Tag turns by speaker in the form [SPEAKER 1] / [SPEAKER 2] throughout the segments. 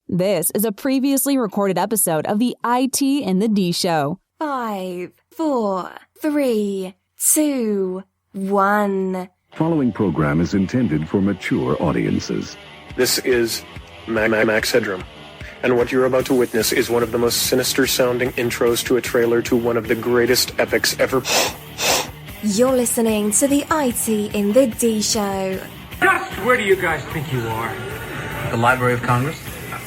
[SPEAKER 1] This is a previously recorded episode of the IT in the D Show.
[SPEAKER 2] 5, 4, 3, 2, 1.
[SPEAKER 3] Following program is intended for mature audiences.
[SPEAKER 4] This is Max Headroom, and what you're about to witness is one of the most sinister-sounding intros to a trailer to one of the greatest epics ever.
[SPEAKER 2] You're listening to the IT in the D Show.
[SPEAKER 5] Just where do you guys think you are?
[SPEAKER 6] The Library of Congress?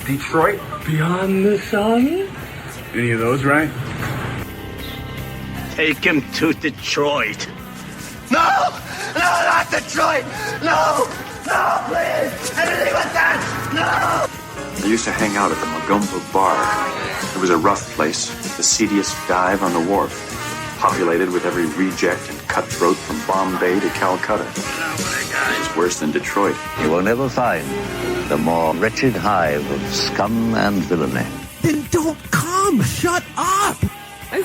[SPEAKER 5] Detroit? Beyond the sun?
[SPEAKER 6] Any of those, right?
[SPEAKER 7] Take him to Detroit. No! No, not Detroit! No! No, please! Anything but that! No!
[SPEAKER 8] I used to hang out at the Magumbo Bar. It was a rough place, the seediest dive on the wharf, populated with every reject and cutthroat from Bombay to Calcutta. It's worse than Detroit.
[SPEAKER 7] You will never find the more wretched hive of scum and villainy.
[SPEAKER 9] Then don't come! Shut up!
[SPEAKER 10] I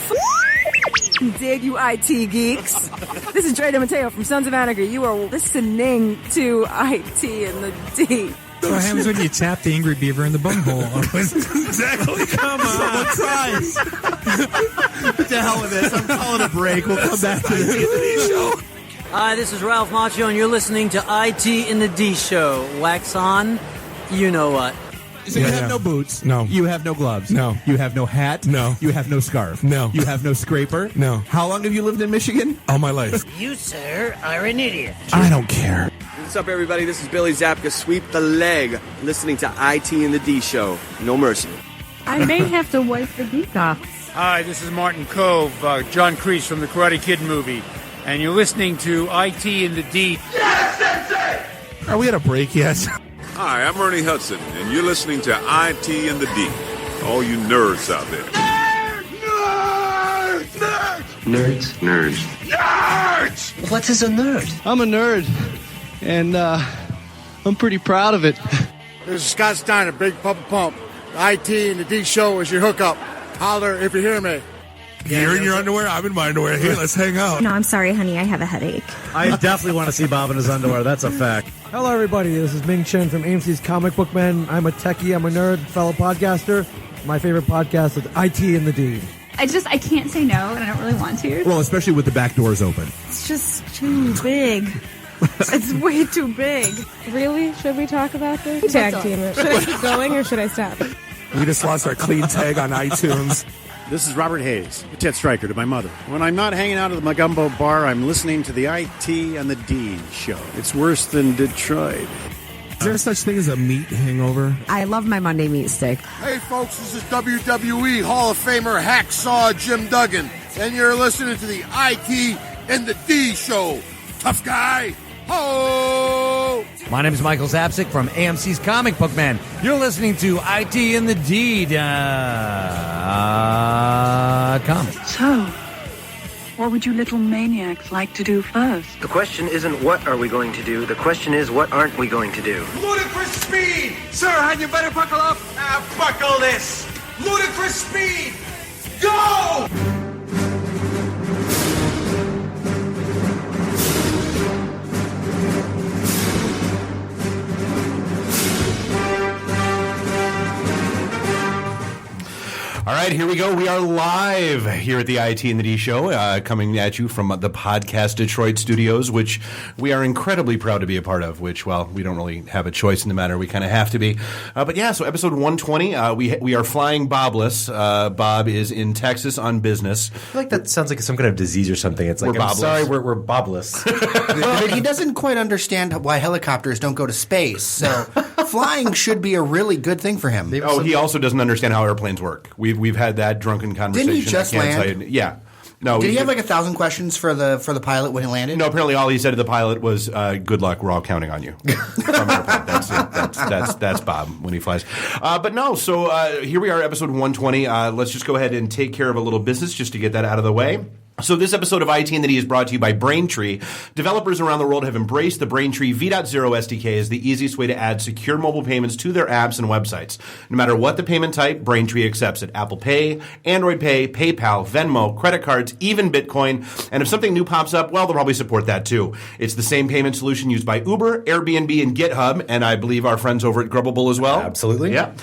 [SPEAKER 10] dig you IT geeks. This is Dre DeMatteo from Sons of Anarchy. You are listening to IT in the D.
[SPEAKER 11] What happens when you tap the angry beaver in the bunghole?
[SPEAKER 9] Exactly. Come on. Someone tries. What the hell with this? I'm calling a break. We'll come back to the show.
[SPEAKER 12] Hi, this is Ralph Macchio, and you're listening to IT in the D Show. Wax on, you know what.
[SPEAKER 9] So you have no boots.
[SPEAKER 11] No.
[SPEAKER 9] You have no gloves.
[SPEAKER 11] No.
[SPEAKER 9] You have no hat.
[SPEAKER 11] No.
[SPEAKER 9] You have no scarf.
[SPEAKER 11] No.
[SPEAKER 9] You have no scraper.
[SPEAKER 11] No.
[SPEAKER 9] How long have you lived in Michigan?
[SPEAKER 11] All my life.
[SPEAKER 12] You, sir, are an idiot.
[SPEAKER 9] I don't care.
[SPEAKER 13] What's up, everybody? This is Billy Zapka. Sweep the leg. Listening to IT in the D Show. No mercy.
[SPEAKER 10] I may have to wipe the geek off.
[SPEAKER 5] Hi, this is Martin Cove, John Kreese from the Karate Kid movie, and you're listening to IT in the D.
[SPEAKER 13] Yes, Sensei!
[SPEAKER 11] Are we at a break yet?
[SPEAKER 14] Hi, I'm Ernie Hudson, and you're listening to IT in the D. All you nerds out there.
[SPEAKER 8] Nerds.
[SPEAKER 7] Nerds! What is a nerd?
[SPEAKER 15] I'm a nerd, and I'm pretty proud of it.
[SPEAKER 5] This is Scott Steiner, Big Papa Pump. IT in the D Show is your hookup. Holler if you hear me.
[SPEAKER 11] You're in your underwear? I'm in my underwear. Hey, let's hang out.
[SPEAKER 16] No, I'm sorry, honey. I have a headache.
[SPEAKER 17] I definitely want to see Bob in his underwear. That's a fact.
[SPEAKER 18] Hello, everybody. This is Ming Chen from AMC's Comic Book Man. I'm a techie. I'm a nerd, fellow podcaster. My favorite podcast is IT in the D.
[SPEAKER 16] I can't say no, and I don't really want to.
[SPEAKER 9] Well, especially with the back doors open.
[SPEAKER 10] It's just too big. It's way too big. Really? Should we talk about this? Tag team it. Should I keep going or should I stop?
[SPEAKER 11] We just lost our clean tag on iTunes.
[SPEAKER 5] This is Robert Hayes, a tit striker to my mother. When I'm not hanging out at the Magumbo Bar, I'm listening to the IT and the D Show. It's worse than Detroit.
[SPEAKER 11] Is there such thing as a meat hangover?
[SPEAKER 10] I love my Monday meat steak.
[SPEAKER 5] Hey, folks, this is WWE Hall of Famer Hacksaw Jim Duggan, and you're listening to the IT and the D Show. Tough guy. Ho!
[SPEAKER 17] My name is Michael Zapsik from AMC's Comic Book Man. You're listening to IT in the D.
[SPEAKER 16] So, what would you little maniacs like to do first?
[SPEAKER 12] The question isn't what are we going to do, the question is what aren't we going to do.
[SPEAKER 13] Ludicrous speed! Sir, had you better buckle up? Buckle this! Ludicrous speed! Go!
[SPEAKER 19] All right, here we go. We are live here at the IT and the D Show, coming at you from the Podcast Detroit studios, which we are incredibly proud to be a part of, which, well, we don't really have a choice in the matter. We kind of have to be. But yeah, so episode 120, we are flying Bobless. Bob is in Texas on business.
[SPEAKER 17] I feel like that sounds like some kind of disease or something. It's like,
[SPEAKER 19] I'm
[SPEAKER 17] sorry, we're Bobless.
[SPEAKER 20] Well, he doesn't quite understand why helicopters don't go to space, so flying should be a really good thing for him.
[SPEAKER 19] Oh, he also doesn't understand how airplanes work. We've had that drunken conversation.
[SPEAKER 20] Didn't he just land?
[SPEAKER 19] Yeah. No.
[SPEAKER 20] Did he have like 1,000 questions for the pilot when he landed?
[SPEAKER 19] No, apparently all he said to the pilot was, good luck, we're all counting on you. From airplane. That's it. That's Bob when he flies. But no, so here we are, episode 120. Let's just go ahead and take care of a little business just to get that out of the way. So this episode of IT and the D is brought to you by Braintree. Developers around the world have embraced the Braintree V.0 SDK as the easiest way to add secure mobile payments to their apps and websites. No matter what the payment type, Braintree accepts it. Apple Pay, Android Pay, PayPal, Venmo, credit cards, even Bitcoin. And if something new pops up, well, they'll probably support that too. It's the same payment solution used by Uber, Airbnb, and GitHub, and I believe our friends over at Grubbable as well.
[SPEAKER 21] Absolutely.
[SPEAKER 19] Yeah.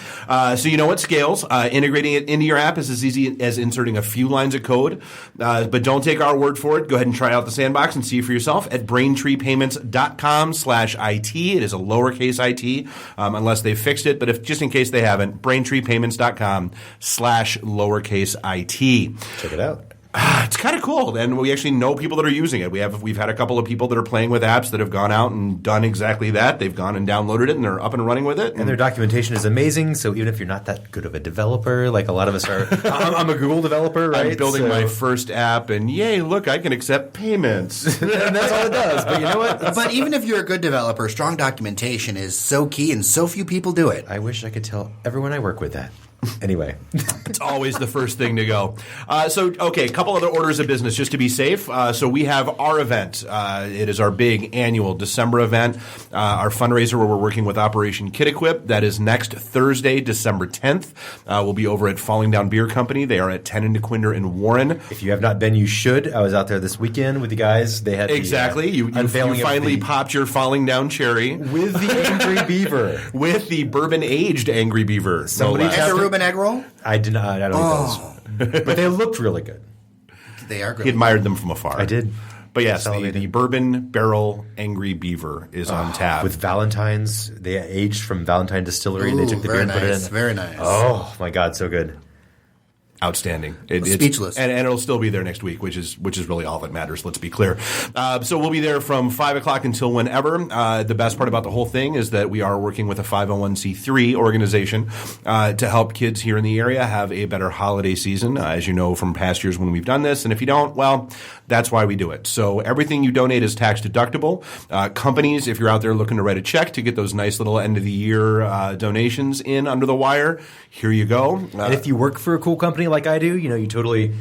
[SPEAKER 19] So you know it scales. Integrating it into your app is as easy as inserting a few lines of code. But don't take our word for it. Go ahead and try out the sandbox and see for yourself at braintreepayments.com/IT. It is a lowercase IT, unless they've fixed it. But if just in case they haven't, braintreepayments.com/lowercase IT.
[SPEAKER 21] Check it out.
[SPEAKER 19] It's kind of cool, and we actually know people that are using it. We've had a couple of people that are playing with apps that have gone out and done exactly that. They've gone and downloaded it, and they're up and running with it.
[SPEAKER 21] And their documentation is amazing. So even if you're not that good of a developer, like a lot of us are, I'm a Google developer, right?
[SPEAKER 19] I'm building my first app, and yay, look, I can accept payments.
[SPEAKER 21] And that's all it does. But you know what?
[SPEAKER 20] But even if you're a good developer, strong documentation is so key, and so few people do it.
[SPEAKER 21] I wish I could tell everyone I work with that. Anyway.
[SPEAKER 19] It's always the first thing to go. Okay, a couple other orders of business just to be safe. So we have our event. It is our big annual December event, our fundraiser where we're working with Operation Kid Equip. That is next Thursday, December 10th. We'll be over at Falling Down Beer Company. They are at 10 and DeQuinder in Warren.
[SPEAKER 21] If you have not been, you should. I was out there this weekend with the guys. They had
[SPEAKER 19] exactly. You finally popped your Falling Down cherry.
[SPEAKER 21] With the Angry Beaver.
[SPEAKER 19] With the bourbon-aged Angry Beaver.
[SPEAKER 20] Somebody Reuben egg roll?
[SPEAKER 21] I did not. I don't think those. But they looked really good.
[SPEAKER 20] They are good.
[SPEAKER 19] He admired them from afar.
[SPEAKER 21] I did.
[SPEAKER 19] But yes, the Bourbon Barrel Angry Beaver is on tap.
[SPEAKER 21] With Valentine's. They aged from Valentine Distillery. They took the beer and put it in.
[SPEAKER 20] Very nice.
[SPEAKER 21] Oh, my God. So good.
[SPEAKER 19] Outstanding.
[SPEAKER 20] Speechless.
[SPEAKER 19] And it'll still be there next week, which is really all that matters, let's be clear. So we'll be there from 5 o'clock until whenever. The best part about the whole thing is that we are working with a 501c3 organization to help kids here in the area have a better holiday season, as you know from past years when we've done this. And if you don't, well, that's why we do it. So everything you donate is tax deductible. Companies, if you're out there looking to write a check to get those nice little end-of-the-year donations in under the wire, here you go.
[SPEAKER 21] And if you work for a cool company like I do, you totally,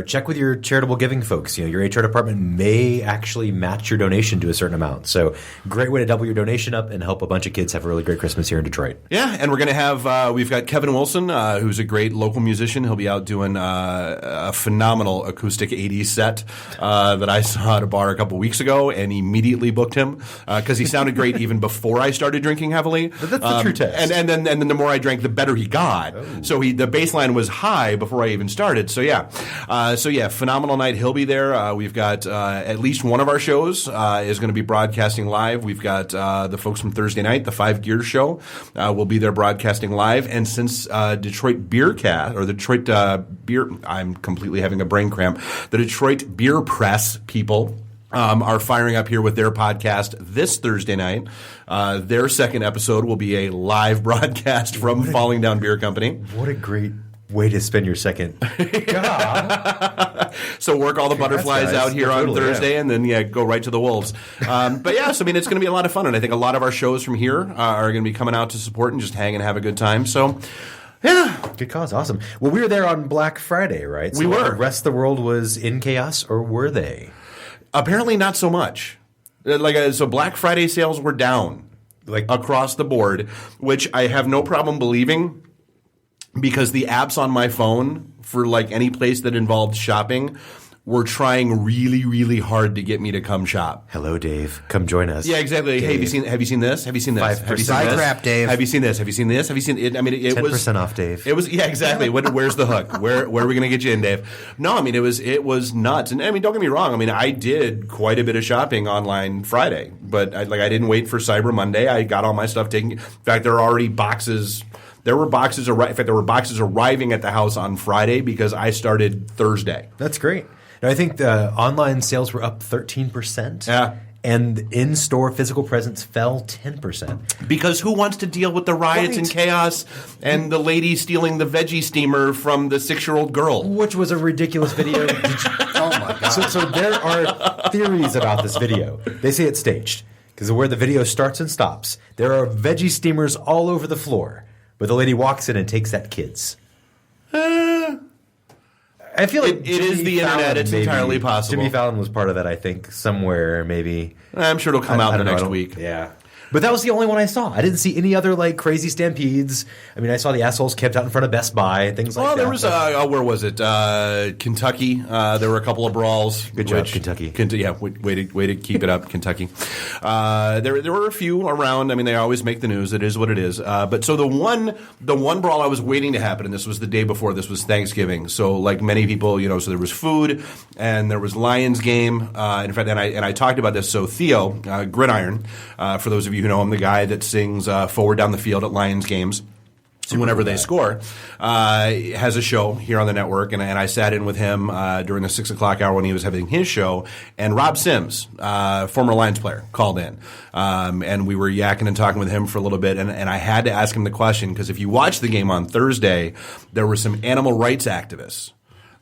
[SPEAKER 21] check with your charitable giving folks. Your HR department may actually match your donation to a certain amount. So great way to double your donation up and help a bunch of kids have a really great Christmas here in Detroit.
[SPEAKER 19] Yeah, and we're going to have, we've got Kevin Wilson, who's a great local musician. He'll be out doing a phenomenal acoustic 80s set that I saw at a bar a couple weeks ago and immediately booked him because he sounded great even before I started drinking heavily.
[SPEAKER 21] But that's the true test.
[SPEAKER 19] And then the more I drank, the better he got.
[SPEAKER 21] Oh.
[SPEAKER 19] So the baseline was high before I even started. So yeah, phenomenal night. He'll be there. We've got at least one of our shows is going to be broadcasting live. We've got the folks from Thursday night, the 5 Gear Show, will be there broadcasting live. And since Detroit Beercast or the Detroit Beer, I'm completely having a brain cramp. The Detroit Beer Press people are firing up here with their podcast this Thursday night. Their second episode will be a live broadcast from Falling Down Beer Company.
[SPEAKER 21] What a great way to spend your second job.
[SPEAKER 19] So work all the butterflies out here on Thursday and then go right to the wolves. But yeah, so I mean it's going to be a lot of fun, and I think a lot of our shows from here are going to be coming out to support and just hang and have a good time. So yeah.
[SPEAKER 21] Good cause. Awesome. Well, we were there on Black Friday, right? So
[SPEAKER 19] we were.
[SPEAKER 21] The rest of the world was in chaos, or were they?
[SPEAKER 19] Apparently not so much. So Black Friday sales were down across the board, which I have no problem believing because the apps on my phone for any place that involved shopping were trying really, really hard to get me to come shop.
[SPEAKER 21] Hello, Dave. Come join us.
[SPEAKER 19] Yeah, exactly. Dave. Hey, have you seen this? Have you seen this?
[SPEAKER 21] 5%
[SPEAKER 19] have you seen this?
[SPEAKER 20] crap, Dave.
[SPEAKER 19] Have you seen this? Have you seen this? Have you seen it? I mean, it
[SPEAKER 21] 10%
[SPEAKER 19] was
[SPEAKER 21] 10% off, Dave.
[SPEAKER 19] It was exactly. Where's the hook? Where are we going to get you in, Dave? No, I mean it was nuts. And I mean, don't get me wrong. I mean, I did quite a bit of shopping online Friday, but I didn't wait for Cyber Monday. I got all my stuff taken. In fact, there are already boxes. There were boxes arriving at the house on Friday because I started Thursday.
[SPEAKER 21] That's great. Now, I think the online sales were up 13%.
[SPEAKER 19] Yeah.
[SPEAKER 21] And in-store physical presence fell 10%.
[SPEAKER 19] Because who wants to deal with the riots and chaos and the lady stealing the veggie steamer from the 6-year-old girl?
[SPEAKER 21] Which was a ridiculous video.
[SPEAKER 20] Oh, my God.
[SPEAKER 21] So there are theories about this video. They say it's staged because of where the video starts and stops. There are veggie steamers all over the floor. But the lady walks in and takes that kid's. I feel like
[SPEAKER 19] it is the internet. It's entirely possible.
[SPEAKER 21] Jimmy Fallon was part of that, I think, somewhere maybe.
[SPEAKER 19] I'm sure it'll come out the next week.
[SPEAKER 21] Yeah. But that was the only one I saw. I didn't see any other crazy stampedes. I mean, I saw the assholes camped out in front of Best Buy, things like that.
[SPEAKER 19] Well, there was where was it? Kentucky. There were a couple of brawls.
[SPEAKER 21] Good job, Kentucky.
[SPEAKER 19] Way to keep it up, Kentucky. There were a few around. I mean, they always make the news. It is what it is. But so the one brawl I was waiting to happen, and this was the day before. This was Thanksgiving. So like many people, so there was food and there was Lions game. In fact, and I talked about this. So Theo Gridiron, for those of you who know him, the guy that sings Forward Down the Field at Lions games whenever they score, has a show here on the network, and I sat in with him during the 6 o'clock hour when he was having his show, and Rob Sims, former Lions player, called in, and we were yakking and talking with him for a little bit, and I had to ask him the question, because if you watch the game on Thursday, there were some animal rights activists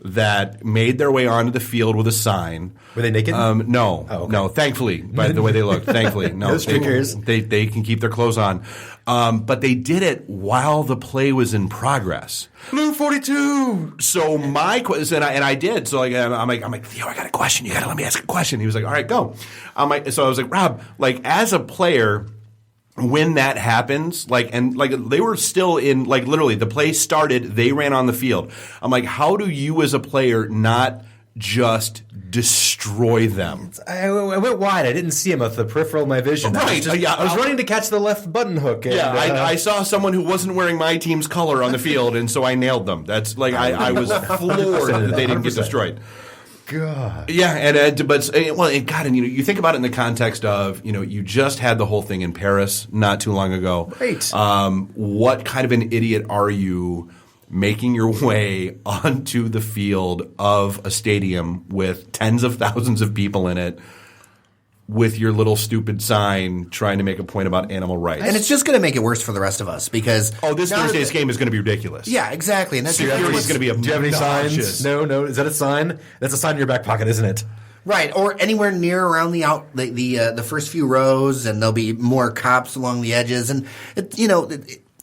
[SPEAKER 19] that made their way onto the field with a sign.
[SPEAKER 21] Were they naked?
[SPEAKER 19] No.
[SPEAKER 21] Oh, okay.
[SPEAKER 19] No, thankfully, by the way they looked. Thankfully. No, they can keep their clothes on. But they did it while the play was in progress.
[SPEAKER 21] Blue 42!
[SPEAKER 19] So my question, and I did. So I'm like, Theo, I got a question. You got to let me ask a question. He was like, all right, go. So I was like, Rob, as a player, when that happens, they were still in, literally, the play started, they ran on the field. I'm like, how do you as a player not just destroy them?
[SPEAKER 21] I went wide. I didn't see him with the peripheral of my vision.
[SPEAKER 19] Right.
[SPEAKER 21] I was running to catch the left button hook. And,
[SPEAKER 19] I saw someone who wasn't wearing my team's color on the field, and so I nailed them. That's I was floored that they didn't get destroyed.
[SPEAKER 21] God.
[SPEAKER 19] Yeah, and God, and you think about it in the context of you just had the whole thing in Paris not too long ago.
[SPEAKER 21] Right.
[SPEAKER 19] What kind of an idiot are you making your way onto the field of a stadium with tens of thousands of people in it, with your little stupid sign trying to make a point about animal rights?
[SPEAKER 20] And it's just going to make it worse for the rest of us because
[SPEAKER 19] this Thursday's game is going to be ridiculous.
[SPEAKER 20] Yeah, exactly. And
[SPEAKER 19] security is going to be obnoxious.
[SPEAKER 21] Do you have any signs? No. Is that a sign? That's a sign in your back pocket, isn't it?
[SPEAKER 20] Right, or anywhere near around the first few rows, and there'll be more cops along the edges, and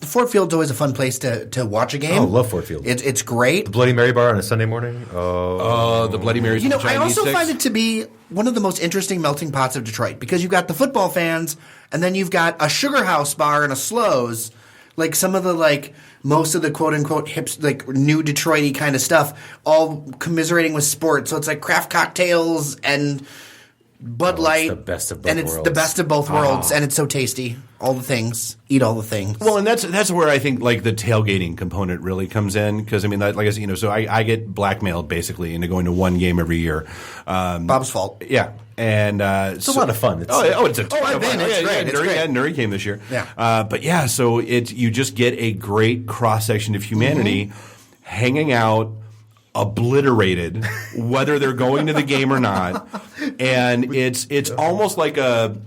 [SPEAKER 20] Ford Field's always a fun place to watch a game.
[SPEAKER 21] Oh, love Ford Field.
[SPEAKER 20] It's great.
[SPEAKER 21] The Bloody Mary bar on a Sunday morning.
[SPEAKER 19] Oh, the Bloody Mary's.
[SPEAKER 20] I also find it to be one of the most interesting melting pots of Detroit because you've got the football fans, and then you've got a Sugar House bar and a Slows, some of the most of the quote unquote hips new Detroit-y kind of stuff, all commiserating with sports. So it's like craft cocktails and Bud Light.
[SPEAKER 21] It's the best of both
[SPEAKER 20] worlds.
[SPEAKER 21] worlds.
[SPEAKER 20] The best of both worlds, and it's so tasty. All the things. Eat all the things.
[SPEAKER 19] Well, and that's where I think the tailgating component really comes in because like I said, so I get blackmailed basically into going to one game every year.
[SPEAKER 20] Bob's fault.
[SPEAKER 19] Yeah. And
[SPEAKER 21] it's a lot of fun.
[SPEAKER 19] It's a ton
[SPEAKER 20] I've been. It's great.
[SPEAKER 19] Nuri came this year.
[SPEAKER 20] Yeah.
[SPEAKER 19] So you just get a great cross section of humanity hanging out, obliterated, whether they're going to the game or not, and it's almost like a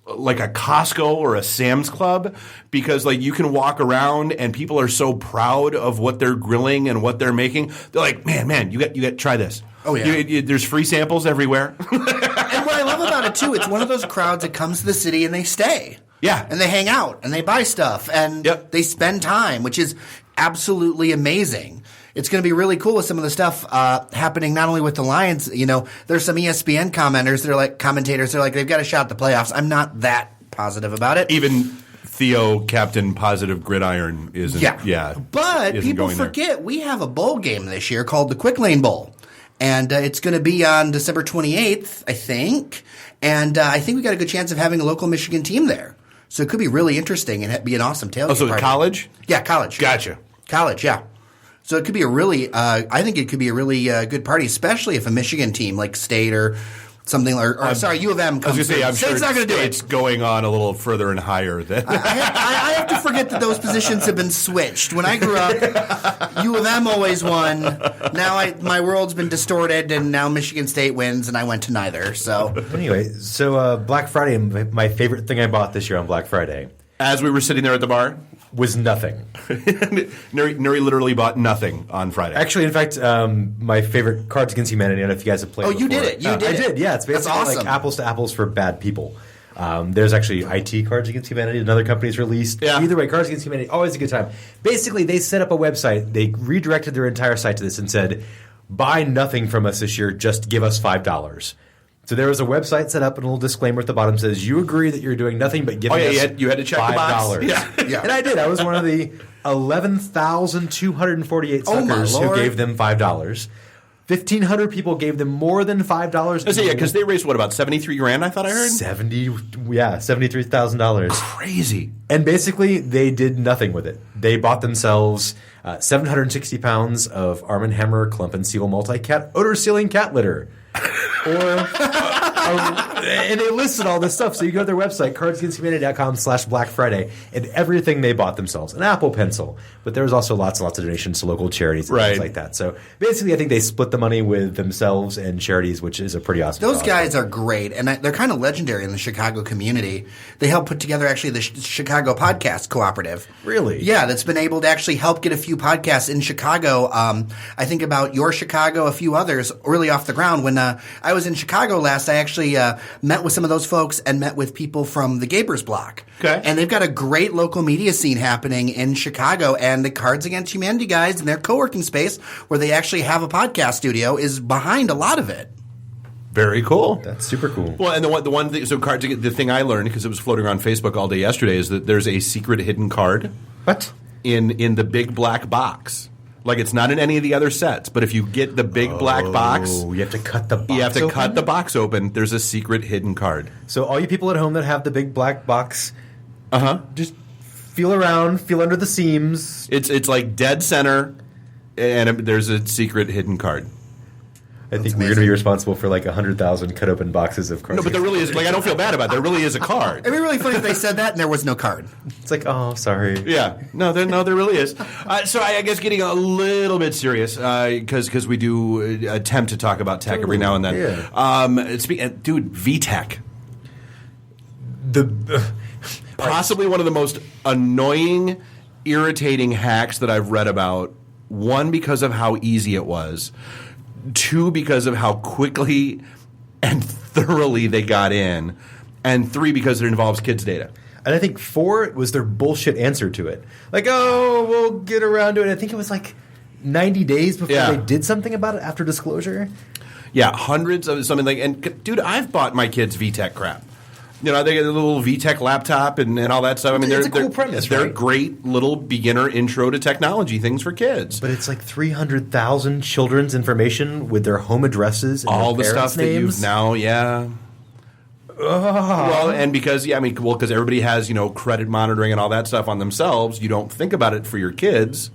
[SPEAKER 19] Costco or a Sam's Club because you can walk around and people are so proud of what they're grilling and what they're making. They're like, man, you got to try this.
[SPEAKER 20] Oh yeah,
[SPEAKER 19] there's free samples everywhere.
[SPEAKER 20] And what I love about it too, it's one of those crowds that comes to the city and they stay.
[SPEAKER 19] Yeah,
[SPEAKER 20] and they hang out and they buy stuff and they spend time, which is absolutely amazing. It's going to be really cool with some of the stuff happening not only with the Lions. There's some ESPN commentators. They're like they've got a shot at the playoffs. I'm not that positive about it.
[SPEAKER 19] Even Theo, Captain Positive Gridiron, isn't. Yeah.
[SPEAKER 20] But people forget we have a bowl game this year called the Quick Lane Bowl, and it's going to be on December 28th, I think. And I think we got a good chance of having a local Michigan team there. So it could be really interesting and be an awesome tailgate.
[SPEAKER 19] Oh, so
[SPEAKER 20] party.
[SPEAKER 19] College?
[SPEAKER 20] Yeah, college.
[SPEAKER 19] Gotcha.
[SPEAKER 20] College, yeah. So it could be a really I think it could be a really good party, especially if a Michigan team like State or something, or U of M comes.
[SPEAKER 19] I was going to say, I'm
[SPEAKER 20] State's
[SPEAKER 19] sure
[SPEAKER 20] not going to do it.
[SPEAKER 19] It's going on a little further and higher than.
[SPEAKER 20] I have to forget that those positions have been switched. When I grew up, U of M always won. Now my world's been distorted, and now Michigan State wins, and I went to neither. So
[SPEAKER 21] anyway, Black Friday, my favorite thing I bought this year on Black Friday,
[SPEAKER 19] as we were sitting there at the bar,
[SPEAKER 21] was nothing.
[SPEAKER 19] Nuri literally bought nothing on Friday.
[SPEAKER 21] Actually, in fact, my favorite Cards Against Humanity, I don't know if you guys have played it.
[SPEAKER 20] Oh, you did it.
[SPEAKER 21] I did, yeah. It's basically like apples to apples for bad people. There's actually IT Cards Against Humanity, another company's released.
[SPEAKER 19] Yeah.
[SPEAKER 21] Either way, Cards Against Humanity, always a good time. Basically, they set up a website. They redirected their entire site to this and said, buy nothing from us this year, just give us $5. So there was a website set up, and a little disclaimer at the bottom says, you agree that you're doing nothing but giving us
[SPEAKER 19] you had to check
[SPEAKER 21] $5.
[SPEAKER 19] the box.
[SPEAKER 21] Yeah. And I did. I was one of the 11,248 suckers who gave them $5. 1,500 people gave them more than $5.
[SPEAKER 19] Because they raised, what, about $73,000, I thought I heard?
[SPEAKER 21] $73,000.
[SPEAKER 19] Crazy.
[SPEAKER 21] And basically, they did nothing with it. They bought themselves 760 pounds of Arm & Hammer Clump and Seal multi-cat odor-sealing cat litter. And they listed all this stuff. So you go to their website, cardsagainsthumanity.com/Black Friday, and everything they bought themselves. An Apple Pencil. But there was also lots and lots of donations to local charities and things like that. So basically, I think they split the money with themselves and charities, which is a pretty awesome
[SPEAKER 20] Those guys are great, and they're kind of legendary in the Chicago community. They helped put together, actually, the Chicago Podcast Cooperative.
[SPEAKER 21] Really?
[SPEAKER 20] Yeah, that's been able to actually help get a few podcasts in Chicago. I think about Your Chicago, a few others, really off the ground. When I was in Chicago last, I actually met with some of those folks and met with people from the Gabers Block.
[SPEAKER 19] Okay.
[SPEAKER 20] And they've got a great local media scene happening in Chicago, and the Cards Against Humanity guys in their co-working space, where they actually have a podcast studio, is behind a lot of it.
[SPEAKER 19] Very cool.
[SPEAKER 21] That's super cool.
[SPEAKER 19] Well, and the one thing, so cards, the thing I learned, because it was floating around Facebook all day yesterday, is that there's a secret hidden card.
[SPEAKER 21] What?
[SPEAKER 19] In the big black box. Like, it's not in any of the other sets, but if you get the big black box,
[SPEAKER 21] you have to cut the box
[SPEAKER 19] You have to
[SPEAKER 21] open?
[SPEAKER 19] cut the box open. There's a secret hidden card.
[SPEAKER 21] So all you people at home that have the big black box, just feel around, feel under the seams.
[SPEAKER 19] It's like dead center, and there's a secret hidden card.
[SPEAKER 21] I think we're going to be responsible for like 100,000 cut open boxes of cards.
[SPEAKER 19] No, but there really is. Like, I don't feel bad about it. There really is a card.
[SPEAKER 20] It'd be really funny if they said that and there was no card.
[SPEAKER 21] It's like, oh, sorry.
[SPEAKER 19] Yeah, no, there really is. So I guess getting a little bit serious because we do attempt to talk about tech every now and then.
[SPEAKER 21] Yeah.
[SPEAKER 19] Dude, VTech, possibly one of the most annoying, irritating hacks that I've read about. One, because of how easy it was. Two, because of how quickly and thoroughly they got in. And three, because it involves kids' data.
[SPEAKER 21] And I think four was their bullshit answer to it. Like, oh, we'll get around to it. I think it was like 90 days before they did something about it after disclosure.
[SPEAKER 19] Yeah, hundreds of something like. And dude, I've bought my kids VTech crap. You know, they get a little VTech laptop and all that stuff. I mean,
[SPEAKER 21] it's a cool premise,
[SPEAKER 19] they're
[SPEAKER 21] right?
[SPEAKER 19] great little beginner intro to technology things for kids.
[SPEAKER 21] But it's like 300,000 children's information with their home addresses and
[SPEAKER 19] all
[SPEAKER 21] their
[SPEAKER 19] the
[SPEAKER 21] parents'
[SPEAKER 19] stuff
[SPEAKER 21] names.
[SPEAKER 19] that you've now, Well, and because because everybody has credit monitoring and all that stuff on themselves, you don't think about it for your kids,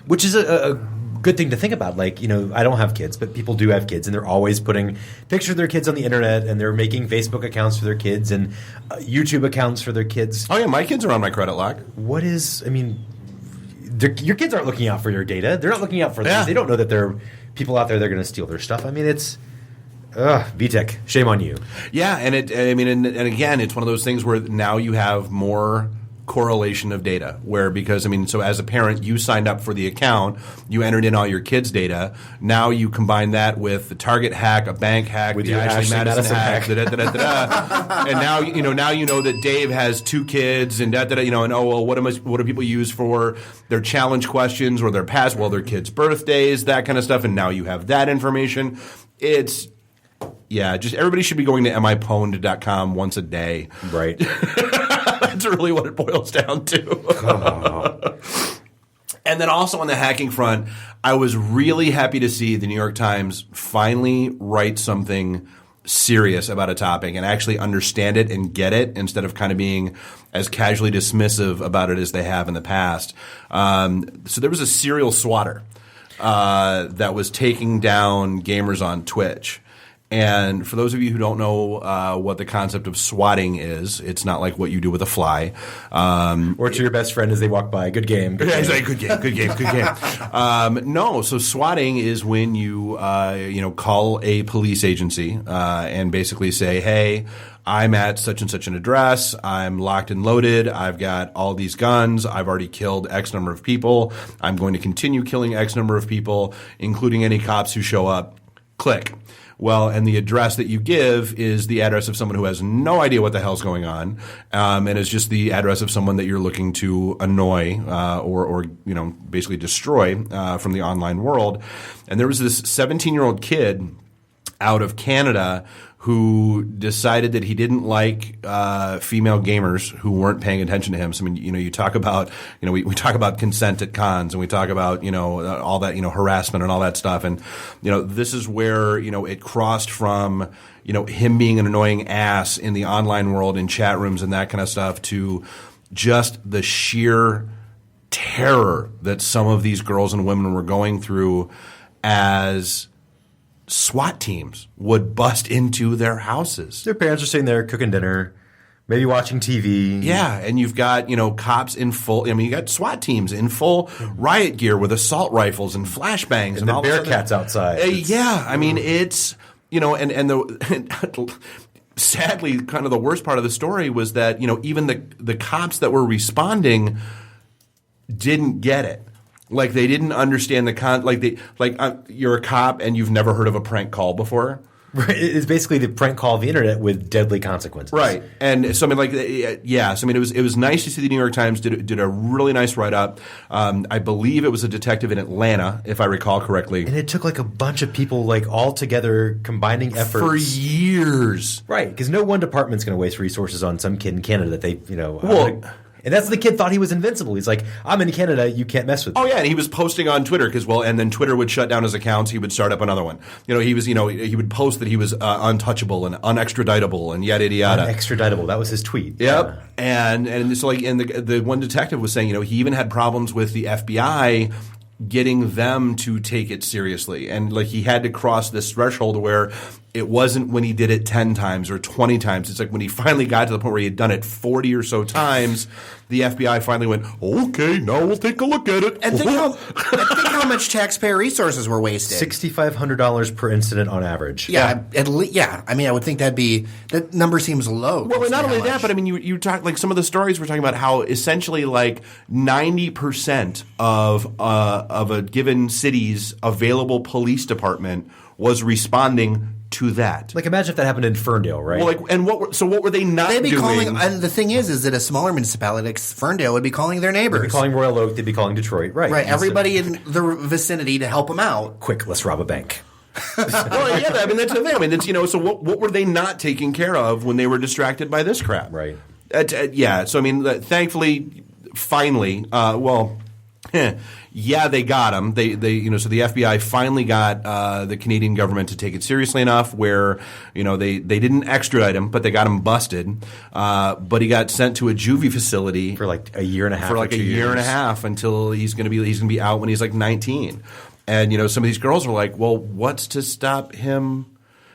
[SPEAKER 21] which is a good thing to think about. Like, I don't have kids, but people do have kids, and they're always putting pictures of their kids on the internet, and they're making Facebook accounts for their kids and YouTube accounts for their kids.
[SPEAKER 19] Oh, yeah, my kids are on my credit lock.
[SPEAKER 21] Your kids aren't looking out for your data. They're not looking out for this. They don't know that there are people out there that are going to steal their stuff. I mean, it's VTech, shame on you.
[SPEAKER 19] Yeah, and again, it's one of those things where now you have more correlation of data so as a parent, you signed up for the account, you entered in all your kids' data. Now you combine that with the Target hack, a bank hack,
[SPEAKER 21] with
[SPEAKER 19] the
[SPEAKER 21] your
[SPEAKER 19] Ashley Madison hack,
[SPEAKER 21] hack.
[SPEAKER 19] And now you know that Dave has 2 kids, and what do people use for their challenge questions or their their kids' birthdays, that kind of stuff, and now you have that information. It's just everybody should be going to mipwned.com once a day.
[SPEAKER 21] Right.
[SPEAKER 19] That's really what it boils down to. And then also on the hacking front, I was really happy to see the New York Times finally write something serious about a topic and actually understand it and get it instead of kind of being as casually dismissive about it as they have in the past. So there was a serial swatter that was taking down gamers on Twitch. And for those of you who don't know what the concept of swatting is, it's not like what you do with a fly.
[SPEAKER 21] Or to your best friend as they walk by. Good game. Good game.
[SPEAKER 19] Good game. No, so swatting is when you call a police agency and basically say, hey, I'm at such and such an address. I'm locked and loaded. I've got all these guns. I've already killed X number of people. I'm going to continue killing X number of people, including any cops who show up. Click. Well, and the address that you give is the address of someone who has no idea what the hell's going on, and is just the address of someone that you're looking to annoy or basically destroy from the online world. And there was this 17-year-old kid out of Canada who decided that he didn't like female gamers who weren't paying attention to him. So, I mean, you talk about, we talk about consent at cons, and we talk about, all that, harassment and all that stuff. And, this is where, it crossed from, him being an annoying ass in the online world, in chat rooms and that kind of stuff, to just the sheer terror that some of these girls and women were going through as SWAT teams would bust into their houses.
[SPEAKER 21] Their parents are sitting there cooking dinner, maybe watching TV.
[SPEAKER 19] Yeah, and you've got, cops in full – I mean, you got SWAT teams in full riot gear with assault rifles and flashbangs.
[SPEAKER 21] And the
[SPEAKER 19] all
[SPEAKER 21] Bearcats outside.
[SPEAKER 19] I mean, it's – and sadly, kind of the worst part of the story was that, even the cops that were responding didn't get it. Like, they didn't understand you're a cop and you've never heard of a prank call before.
[SPEAKER 21] Right. It's basically the prank call of the internet with deadly consequences.
[SPEAKER 19] Right. And so, I mean, it was nice to see the New York Times did a really nice write-up. I believe it was a detective in Atlanta, if I recall correctly.
[SPEAKER 21] And it took like a bunch of people all together combining efforts.
[SPEAKER 19] For years.
[SPEAKER 21] Right. Because no one department's going to waste resources on some kid in Canada that they, and that's the kid thought he was invincible. He's like, I'm in Canada, you can't mess with me.
[SPEAKER 19] Oh yeah, and he was posting on Twitter and then Twitter would shut down his accounts. He would start up another one. He would post that he was untouchable and unextraditable and yada yada.
[SPEAKER 21] Unextraditable. That was his tweet.
[SPEAKER 19] Yep. Yeah. And so the one detective was saying, he even had problems with the FBI getting them to take it seriously, and he had to cross this threshold where it wasn't when he did it 10 times or 20 times. It's like when he finally got to the point where he had done it 40 or so times, the FBI finally went, okay, now we'll take a look at it.
[SPEAKER 20] And think how much taxpayer resources were wasted.
[SPEAKER 21] $6,500 per incident on average.
[SPEAKER 20] Yeah. I mean, I would think that number seems low.
[SPEAKER 19] Well, and not only that, but I mean, you talk some of the stories we're talking about how essentially 90% of a given city's available police department was responding to that.
[SPEAKER 21] Imagine if that happened in Ferndale, right?
[SPEAKER 19] Well, what were they not doing?
[SPEAKER 20] And the thing is that a smaller municipality like Ferndale would be calling their neighbors.
[SPEAKER 21] They'd be calling Royal Oak. They'd be calling Detroit. Right.
[SPEAKER 20] Right. Everybody in the vicinity to help them out.
[SPEAKER 21] Quick, let's rob a bank.
[SPEAKER 19] Well, yeah. I mean, that's the thing. I mean, so what were they not taking care of when they were distracted by this crap?
[SPEAKER 21] Right.
[SPEAKER 19] Yeah. So I mean, thankfully, finally, yeah, they got him. So the FBI finally got the Canadian government to take it seriously enough where, they didn't extradite him, but they got him busted. But he got sent to a juvie facility
[SPEAKER 21] for a year and a half.
[SPEAKER 19] For a year and a half until he's going to be out when he's 19. And some of these girls were like, well, what's to stop him?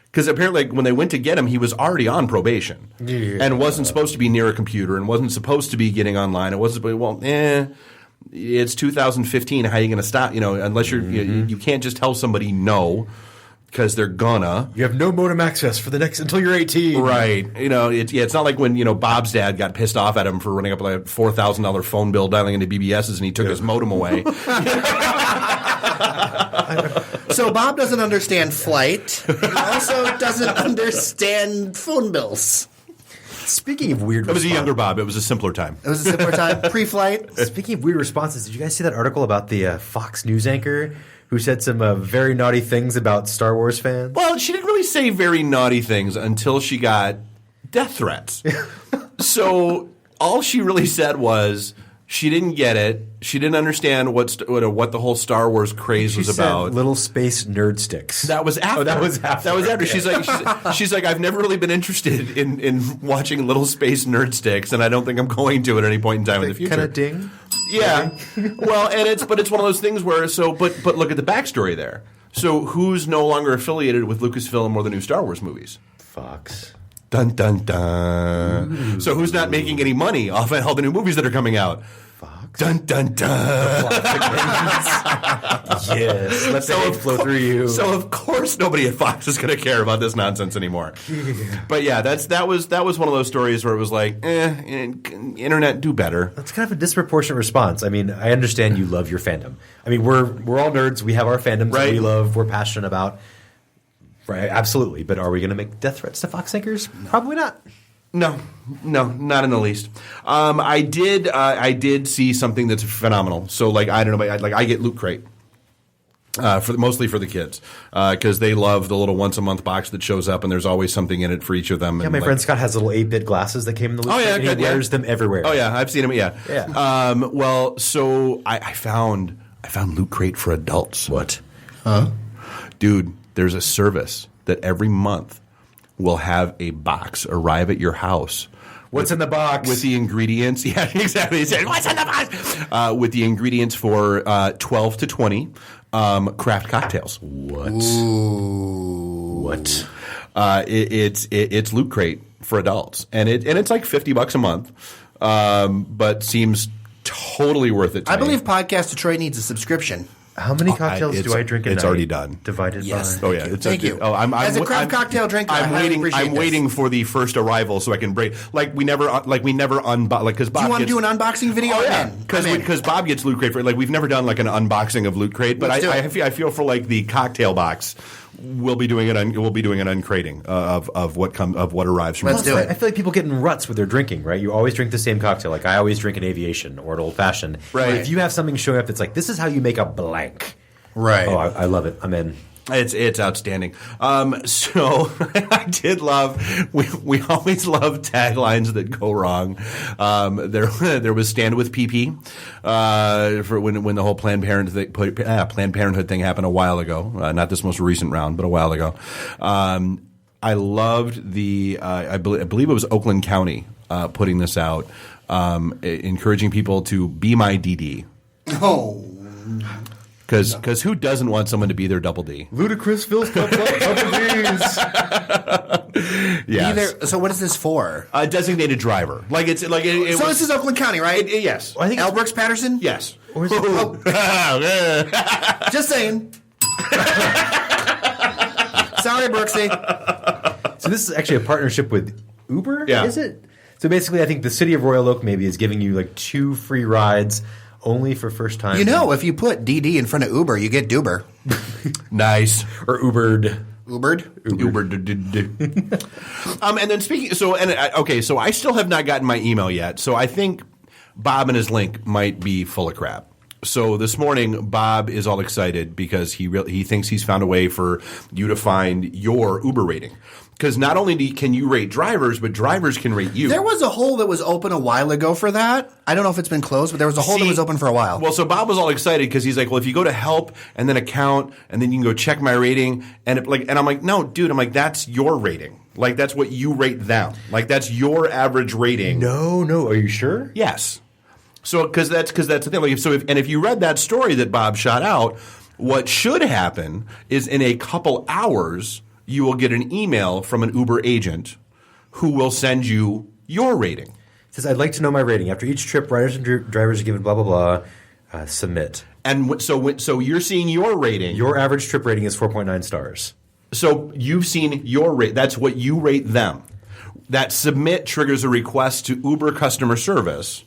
[SPEAKER 19] Because apparently, when they went to get him, he was already on probation and wasn't supposed to be near a computer and wasn't supposed to be getting online. It wasn't. It's 2015. How are you going to stop? Unless you can't just tell somebody no because they're gonna.
[SPEAKER 21] You have no modem access for until you're 18.
[SPEAKER 19] Right. It's not like when Bob's dad got pissed off at him for running up a $4,000 phone bill dialing into BBS's and he took his modem away.
[SPEAKER 20] So Bob doesn't understand flight. He also doesn't understand phone bills.
[SPEAKER 21] Speaking of weird
[SPEAKER 19] responses. It was a younger Bob. It was a simpler time.
[SPEAKER 20] It was a simpler time. Pre-flight.
[SPEAKER 21] Speaking of weird responses, did you guys see that article about the Fox News anchor who said some very naughty things about Star Wars fans?
[SPEAKER 19] Well, she didn't really say very naughty things until she got death threats. So all she really said was she didn't get it. She didn't understand what the whole Star Wars craze was about.
[SPEAKER 21] Little space nerd sticks.
[SPEAKER 19] That was after.
[SPEAKER 21] That was after.
[SPEAKER 19] She's like, I've never really been interested in watching little space nerd sticks, and I don't think I'm going to at any point in time in the future.
[SPEAKER 21] Kind of ding.
[SPEAKER 19] Yeah. Well, and it's one of those things where but look at the backstory there. So who's no longer affiliated with Lucasfilm or the new Star Wars movies?
[SPEAKER 21] Fox.
[SPEAKER 19] Dun dun dun. Ooh. So who's not making any money off of all the new movies that are coming out?
[SPEAKER 21] Fox.
[SPEAKER 19] Dun dun dun.
[SPEAKER 21] Yes. Let the hate flow through you.
[SPEAKER 19] So of course nobody at Fox is going to care about this nonsense anymore. But yeah, that was one of those stories where it was like, internet, do better.
[SPEAKER 21] That's kind of a disproportionate response. I mean, I understand you love your fandom. I mean, we're all nerds. We have our fandoms that we love. We're passionate about. Right, absolutely. But are we going to make death threats to Fox anchors? Probably not.
[SPEAKER 19] No, not in the least. I did see something that's phenomenal. So, like, I don't know, I get Loot Crate. Mostly for the kids, because they love the little once a month box that shows up, and there's always something in it for each of them.
[SPEAKER 21] Yeah,
[SPEAKER 19] and
[SPEAKER 21] my friend Scott has little 8-bit glasses that came in the Loot Crate, and he wears them everywhere.
[SPEAKER 19] Oh yeah, I've seen them. Yeah.
[SPEAKER 21] Yeah.
[SPEAKER 19] Well, so I found Loot Crate for adults.
[SPEAKER 21] What?
[SPEAKER 19] Huh? Dude, there's a service that every month will have a box arrive at your house.
[SPEAKER 21] What's in the box?
[SPEAKER 19] With the ingredients. Yeah, exactly. He said, what's in the box? With the ingredients for 12 to 20 craft cocktails.
[SPEAKER 21] What?
[SPEAKER 20] Ooh.
[SPEAKER 21] What?
[SPEAKER 19] It's Loot Crate for adults, and it's like $50 a month, but seems totally worth it.
[SPEAKER 20] I believe Podcast Detroit needs a subscription.
[SPEAKER 21] How many cocktails do I drink a night?
[SPEAKER 19] It's already done.
[SPEAKER 21] Divided
[SPEAKER 20] yes,
[SPEAKER 21] by.
[SPEAKER 19] Oh yeah,
[SPEAKER 20] thank you.
[SPEAKER 19] I'm
[SPEAKER 20] as a craft cocktail drinker,
[SPEAKER 19] I'm waiting for the first arrival so I can break. Like we never unbox. Like because Bob.
[SPEAKER 20] Do you want to do an unboxing video?
[SPEAKER 19] Oh yeah, because Bob gets Loot Crate for like we've never done like an unboxing of Loot Crate, but I feel for like the cocktail box. We'll be doing it. We'll be doing an uncrating of what arrives from.
[SPEAKER 20] Let's do it.
[SPEAKER 21] I feel like people get in ruts with their drinking. Right, you always drink the same cocktail. Like I always drink an Aviation or an Old Fashioned.
[SPEAKER 19] Right.
[SPEAKER 21] If you have something showing up that's like this is how you make a blank.
[SPEAKER 20] Right.
[SPEAKER 21] Oh, I love it. I'm in.
[SPEAKER 19] It's outstanding. So I did love. We always love taglines that go wrong. There was Stand with PP for when the whole Planned Parenthood thing happened a while ago. Not this most recent round, but a while ago. I loved the. I believe it was Oakland County putting this out, encouraging people to be my DD.
[SPEAKER 20] Oh.
[SPEAKER 19] Because who doesn't want someone to be their double D?
[SPEAKER 21] Ludicrous fills cup double D's.
[SPEAKER 19] Yes.
[SPEAKER 20] So what is this for?
[SPEAKER 19] A designated driver. Like it's like it
[SPEAKER 20] so this is Oakland County, right?
[SPEAKER 19] Yes.
[SPEAKER 20] I think L. Brooks Patterson.
[SPEAKER 19] Yes.
[SPEAKER 21] Or is it?
[SPEAKER 20] Just saying. Sorry, Brooksy.
[SPEAKER 21] So this is actually a partnership with Uber.
[SPEAKER 19] Yeah.
[SPEAKER 21] Is it? So basically, I think the city of Royal Oak maybe is giving you like 2 free rides. Only for first time.
[SPEAKER 20] You know, if you put DD in front of Uber, you get Duber.
[SPEAKER 19] Nice.
[SPEAKER 21] Or Ubered.
[SPEAKER 20] Ubered?
[SPEAKER 19] And then speaking, so I still have not gotten my email yet. So I think Bob and his link might be full of crap. So this morning, Bob is all excited because he thinks he's found a way for you to find your Uber rating. Because not only can you rate drivers, but drivers can rate you.
[SPEAKER 20] There was a hole that was open a while ago for that. I don't know if it's been closed, but there was a hole that was open for a while.
[SPEAKER 19] Well, so Bob was all excited because he's like, well, if you go to help and then account and then you can go check my rating and I'm like, no, dude, I'm like, that's your rating. Like that's what you rate them. Like that's your average rating.
[SPEAKER 21] No, are you sure?
[SPEAKER 19] Yes. So because that's the thing. Like if you read that story that Bob shot out, what should happen is in a couple hours you will get an email from an Uber agent who will send you your rating.
[SPEAKER 21] It says, I'd like to know my rating. After each trip, riders and drivers are given blah, blah, blah. Submit.
[SPEAKER 19] And so you're seeing your rating.
[SPEAKER 21] Your average trip rating is 4.9 stars.
[SPEAKER 19] So you've seen your rate. That's what you rate them. That submit triggers a request to Uber customer service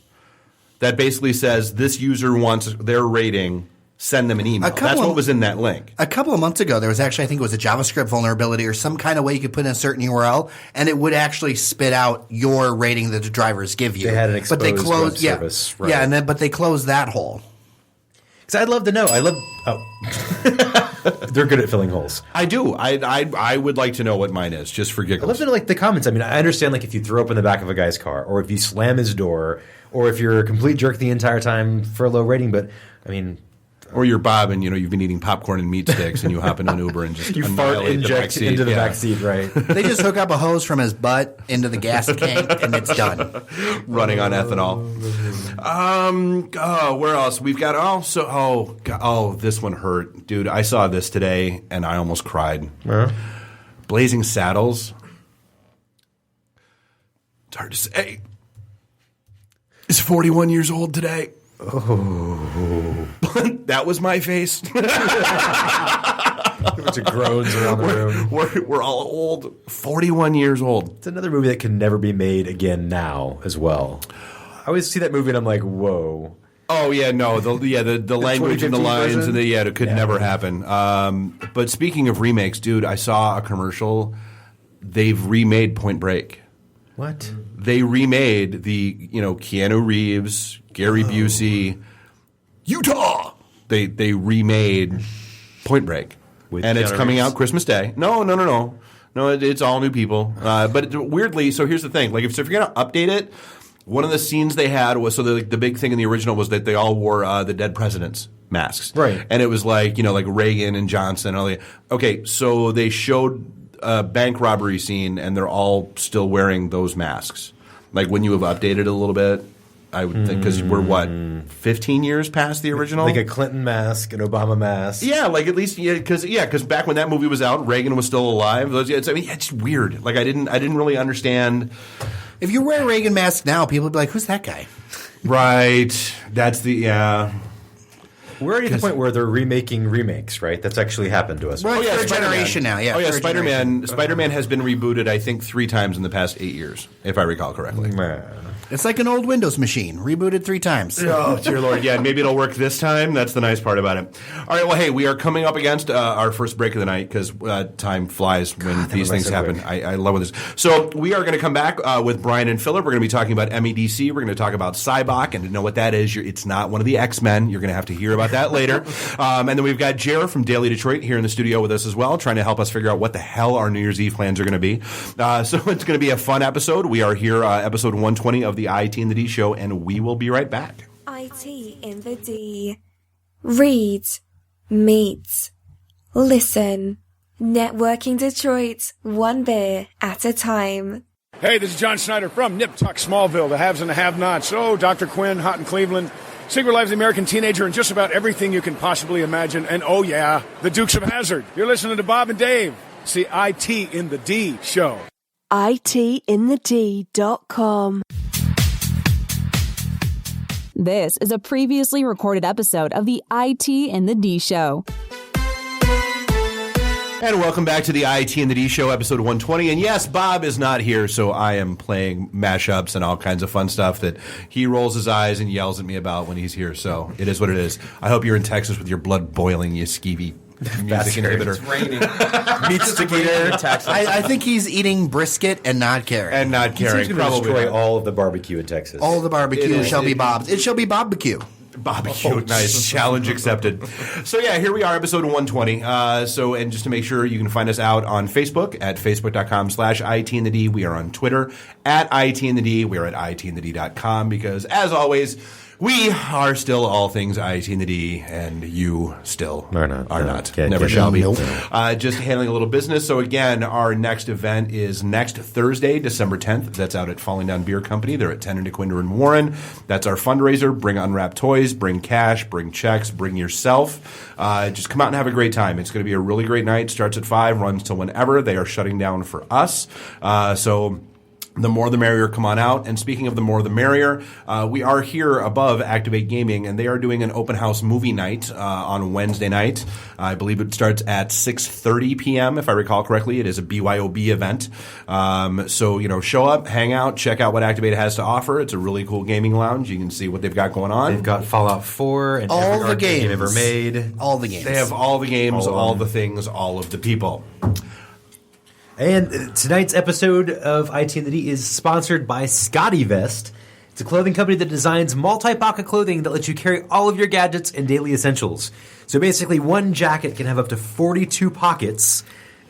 [SPEAKER 19] that basically says this user wants their rating. Send them an email. That's what was in that link.
[SPEAKER 20] A couple of months ago, there was actually, I think it was a JavaScript vulnerability or some kind of way you could put in a certain URL, and it would actually spit out your rating that the drivers give you.
[SPEAKER 21] They had an exposed web service. Right.
[SPEAKER 20] Yeah, but they closed that hole.
[SPEAKER 21] Because I'd love to know. They're good at filling holes.
[SPEAKER 19] I do. I would like to know what mine is, just for giggles.
[SPEAKER 21] I'd love to know, like, the comments. I mean, I understand, like, if you throw up in the back of a guy's car, or if you slam his door, or if you're a complete jerk the entire time for a low rating, but, I mean...
[SPEAKER 19] Or you're Bob and, you've been eating popcorn and meat sticks and you hop into an Uber and just
[SPEAKER 21] you fart inject into the back seat, right?
[SPEAKER 20] They just hook up a hose from his butt into the gas tank and it's done.
[SPEAKER 19] Running on ethanol. Where else? We've got, this one hurt. Dude, I saw this today and I almost cried.
[SPEAKER 21] Uh-huh.
[SPEAKER 19] Blazing Saddles. It's hard to say. Is 41 years old today.
[SPEAKER 21] Oh.
[SPEAKER 19] That was my face.
[SPEAKER 21] A bunch of groans around the room.
[SPEAKER 19] We're all old. 41 years old.
[SPEAKER 21] It's another movie that can never be made again now as well. I always see that movie and I'm like, whoa.
[SPEAKER 19] Oh yeah, no, the language and the lines version? It could never happen. But speaking of remakes, dude, I saw a commercial. They've remade Point Break.
[SPEAKER 21] What?
[SPEAKER 19] They remade the Keanu Reeves, Gary Busey, Utah. They remade Point Break, and it's coming out Christmas Day. No, it's all new people. But weirdly, so here's the thing: like if you're gonna update it. One of the scenes they had was the big thing in the original was that they all wore the dead presidents masks,
[SPEAKER 21] right?
[SPEAKER 19] And it was like Reagan and Johnson. And all the, okay, so they showed a bank robbery scene, and they're all still wearing those masks. Like, wouldn't you have updated it a little bit? I would think because we're 15 years past the original,
[SPEAKER 21] like a Clinton mask, an Obama mask.
[SPEAKER 19] Yeah, like at least because back when that movie was out, Reagan was still alive. It's weird. Like I didn't really understand.
[SPEAKER 20] If you wear a Reagan mask now, people would be like, "Who's that guy?"
[SPEAKER 19] Right. That's
[SPEAKER 21] We're already at the point where they're remaking remakes, right? That's actually happened to us.
[SPEAKER 20] Right. For a generation now, yeah.
[SPEAKER 19] Oh yeah, Spider-Man has been rebooted, I think, 3 times in the past 8 years, if I recall correctly.
[SPEAKER 20] It's like an old Windows machine, rebooted 3 times.
[SPEAKER 19] Oh, dear Lord. Yeah, maybe it'll work this time. That's the nice part about it. All right, well, hey, we are coming up against our first break of the night because time flies when these things happen. I love this. So we are going to come back with Brian and Phillip. We're going to be talking about MEDC. We're going to talk about CYBOC. And to know what that is, it's not one of the X-Men. You're going to have to hear about that later. And then we've got Jared from Daily Detroit here in the studio with us as well, trying to help us figure out what the hell our New Year's Eve plans are going to be. So it's going to be a fun episode. We are here, episode 120 of the IT in the D show, and we will be right back.
[SPEAKER 2] IT in the D. Read, meet, listen. Networking Detroit, one beer at a time.
[SPEAKER 1] Hey, this is John Snyder from Nip Tuck Smallville, the haves and the have-nots. Oh, Dr. Quinn, Hot in Cleveland, Secret Lives of the American Teenager, and just about everything you can possibly imagine. And oh yeah, the Dukes of Hazzard. You're listening to Bob and Dave. It's the IT in the D show.
[SPEAKER 10] ITinthed.com.
[SPEAKER 22] This is a previously recorded episode of the IT in the D Show.
[SPEAKER 19] And welcome back to the IT in the D Show, episode 120. And yes, Bob is not here, so I am playing mashups and all kinds of fun stuff that he rolls his eyes and yells at me about when he's here. So it is what it is. I hope you're in Texas with your blood boiling, you skeevy music inhibitor.
[SPEAKER 9] It's raining.
[SPEAKER 21] Meat stick eater.
[SPEAKER 20] I think he's eating brisket and not caring.
[SPEAKER 21] He's going to destroy all of the barbecue in Texas.
[SPEAKER 20] All the barbecue shall be Bob's. It shall be barbecue.
[SPEAKER 19] Barbecue, nice. Challenge accepted. So yeah, here we are, episode 120. And just to make sure, you can find us out on Facebook at facebook.com/ITinthD. We are on Twitter at ITinthD. We are at ITinthD.com because, as always, we are still all things IT in the D, and you still are not. Never shall be.
[SPEAKER 20] Nope.
[SPEAKER 19] Just handling a little business. So again, our next event is next Thursday, December 10th. That's out at Falling Down Beer Company. They're at 10 and DeQuinder and Warren. That's our fundraiser. Bring unwrapped toys, bring cash, bring checks, bring yourself. Just come out and have a great time. It's going to be a really great night. Starts at 5, runs till whenever. They are shutting down for us. So the more the merrier, come on out. And speaking of the more the merrier, we are here above Activate Gaming, and they are doing an open house movie night on Wednesday night. I believe it starts at 6:30 p.m., if I recall correctly. It is a BYOB event. So, show up, hang out, check out what Activate has to offer. It's a really cool gaming lounge. You can see what they've got going on.
[SPEAKER 21] They've got Fallout 4 and
[SPEAKER 20] all
[SPEAKER 21] every
[SPEAKER 20] the
[SPEAKER 21] arcade
[SPEAKER 20] games
[SPEAKER 21] game ever made.
[SPEAKER 20] All the games.
[SPEAKER 19] They have all the games, all the things, all of the people.
[SPEAKER 21] And tonight's episode of IT in the D is sponsored by Scotty Vest. It's a clothing company that designs multi-pocket clothing that lets you carry all of your gadgets and daily essentials. So basically, one jacket can have up to 42 pockets.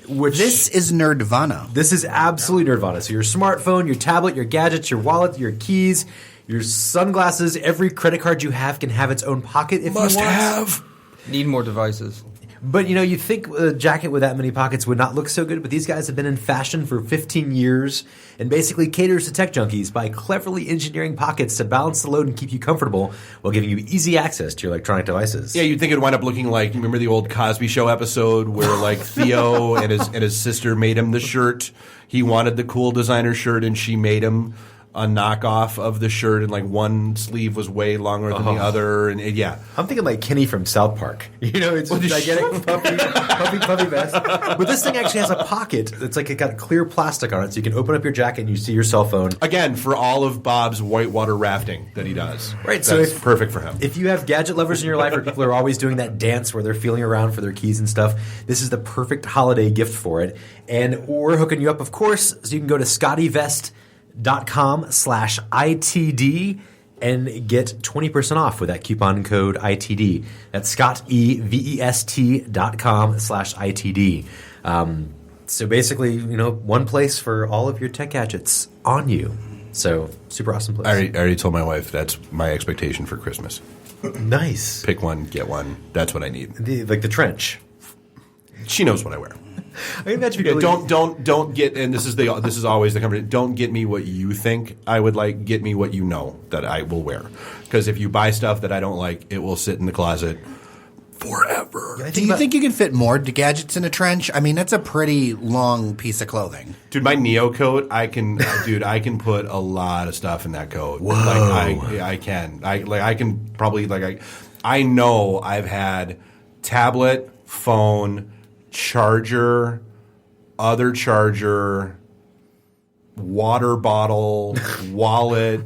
[SPEAKER 20] This is Nerdvana.
[SPEAKER 21] This is absolutely Nerdvana. So your smartphone, your tablet, your gadgets, your wallet, your keys, your sunglasses, every credit card you have can have its own pocket if you want.
[SPEAKER 9] Must have. Need more devices.
[SPEAKER 21] But, you think a jacket with that many pockets would not look so good, but these guys have been in fashion for 15 years and basically caters to tech junkies by cleverly engineering pockets to balance the load and keep you comfortable while giving you easy access to your electronic devices.
[SPEAKER 19] Yeah, you'd think it'd wind up looking like, remember the old Cosby Show episode where, Theo and his sister made him the shirt. He wanted the cool designer shirt, and she made him a knockoff of the shirt, and like one sleeve was way longer than the other, and
[SPEAKER 21] I'm thinking like Kenny from South Park. It's a gigantic puffy vest. But this thing actually has a pocket that's like it got clear plastic on it, so you can open up your jacket and you see your cell phone.
[SPEAKER 19] Again, for all of Bob's whitewater rafting that he does.
[SPEAKER 21] Right,
[SPEAKER 19] so it's perfect for him.
[SPEAKER 21] If you have gadget lovers in your life, or people are always doing that dance where they're feeling around for their keys and stuff, this is the perfect holiday gift for it. And we're hooking you up, of course, so you can go to scottyvest.com/ITD and get 20% off with that coupon code ITD. That's ScottEVEST.com/ITD. So basically, one place for all of your tech gadgets on you. So super awesome place.
[SPEAKER 19] I already told my wife that's my expectation for Christmas.
[SPEAKER 21] Nice.
[SPEAKER 19] Pick one, get one. That's what I need.
[SPEAKER 21] Like the trench.
[SPEAKER 19] She knows what I wear.
[SPEAKER 21] I imagine really
[SPEAKER 19] don't get, and this is always the conversation. Don't get me what you think I would like. Get me what you know that I will wear. Because if you buy stuff that I don't like, it will sit in the closet forever.
[SPEAKER 20] Do you think you can fit more gadgets in a trench? I mean, that's a pretty long piece of clothing.
[SPEAKER 19] Dude, my Neo coat, I can put a lot of stuff in that coat.
[SPEAKER 20] Whoa.
[SPEAKER 19] I can. I can probably I know I've had tablet, phone, charger, other charger, water bottle, wallet,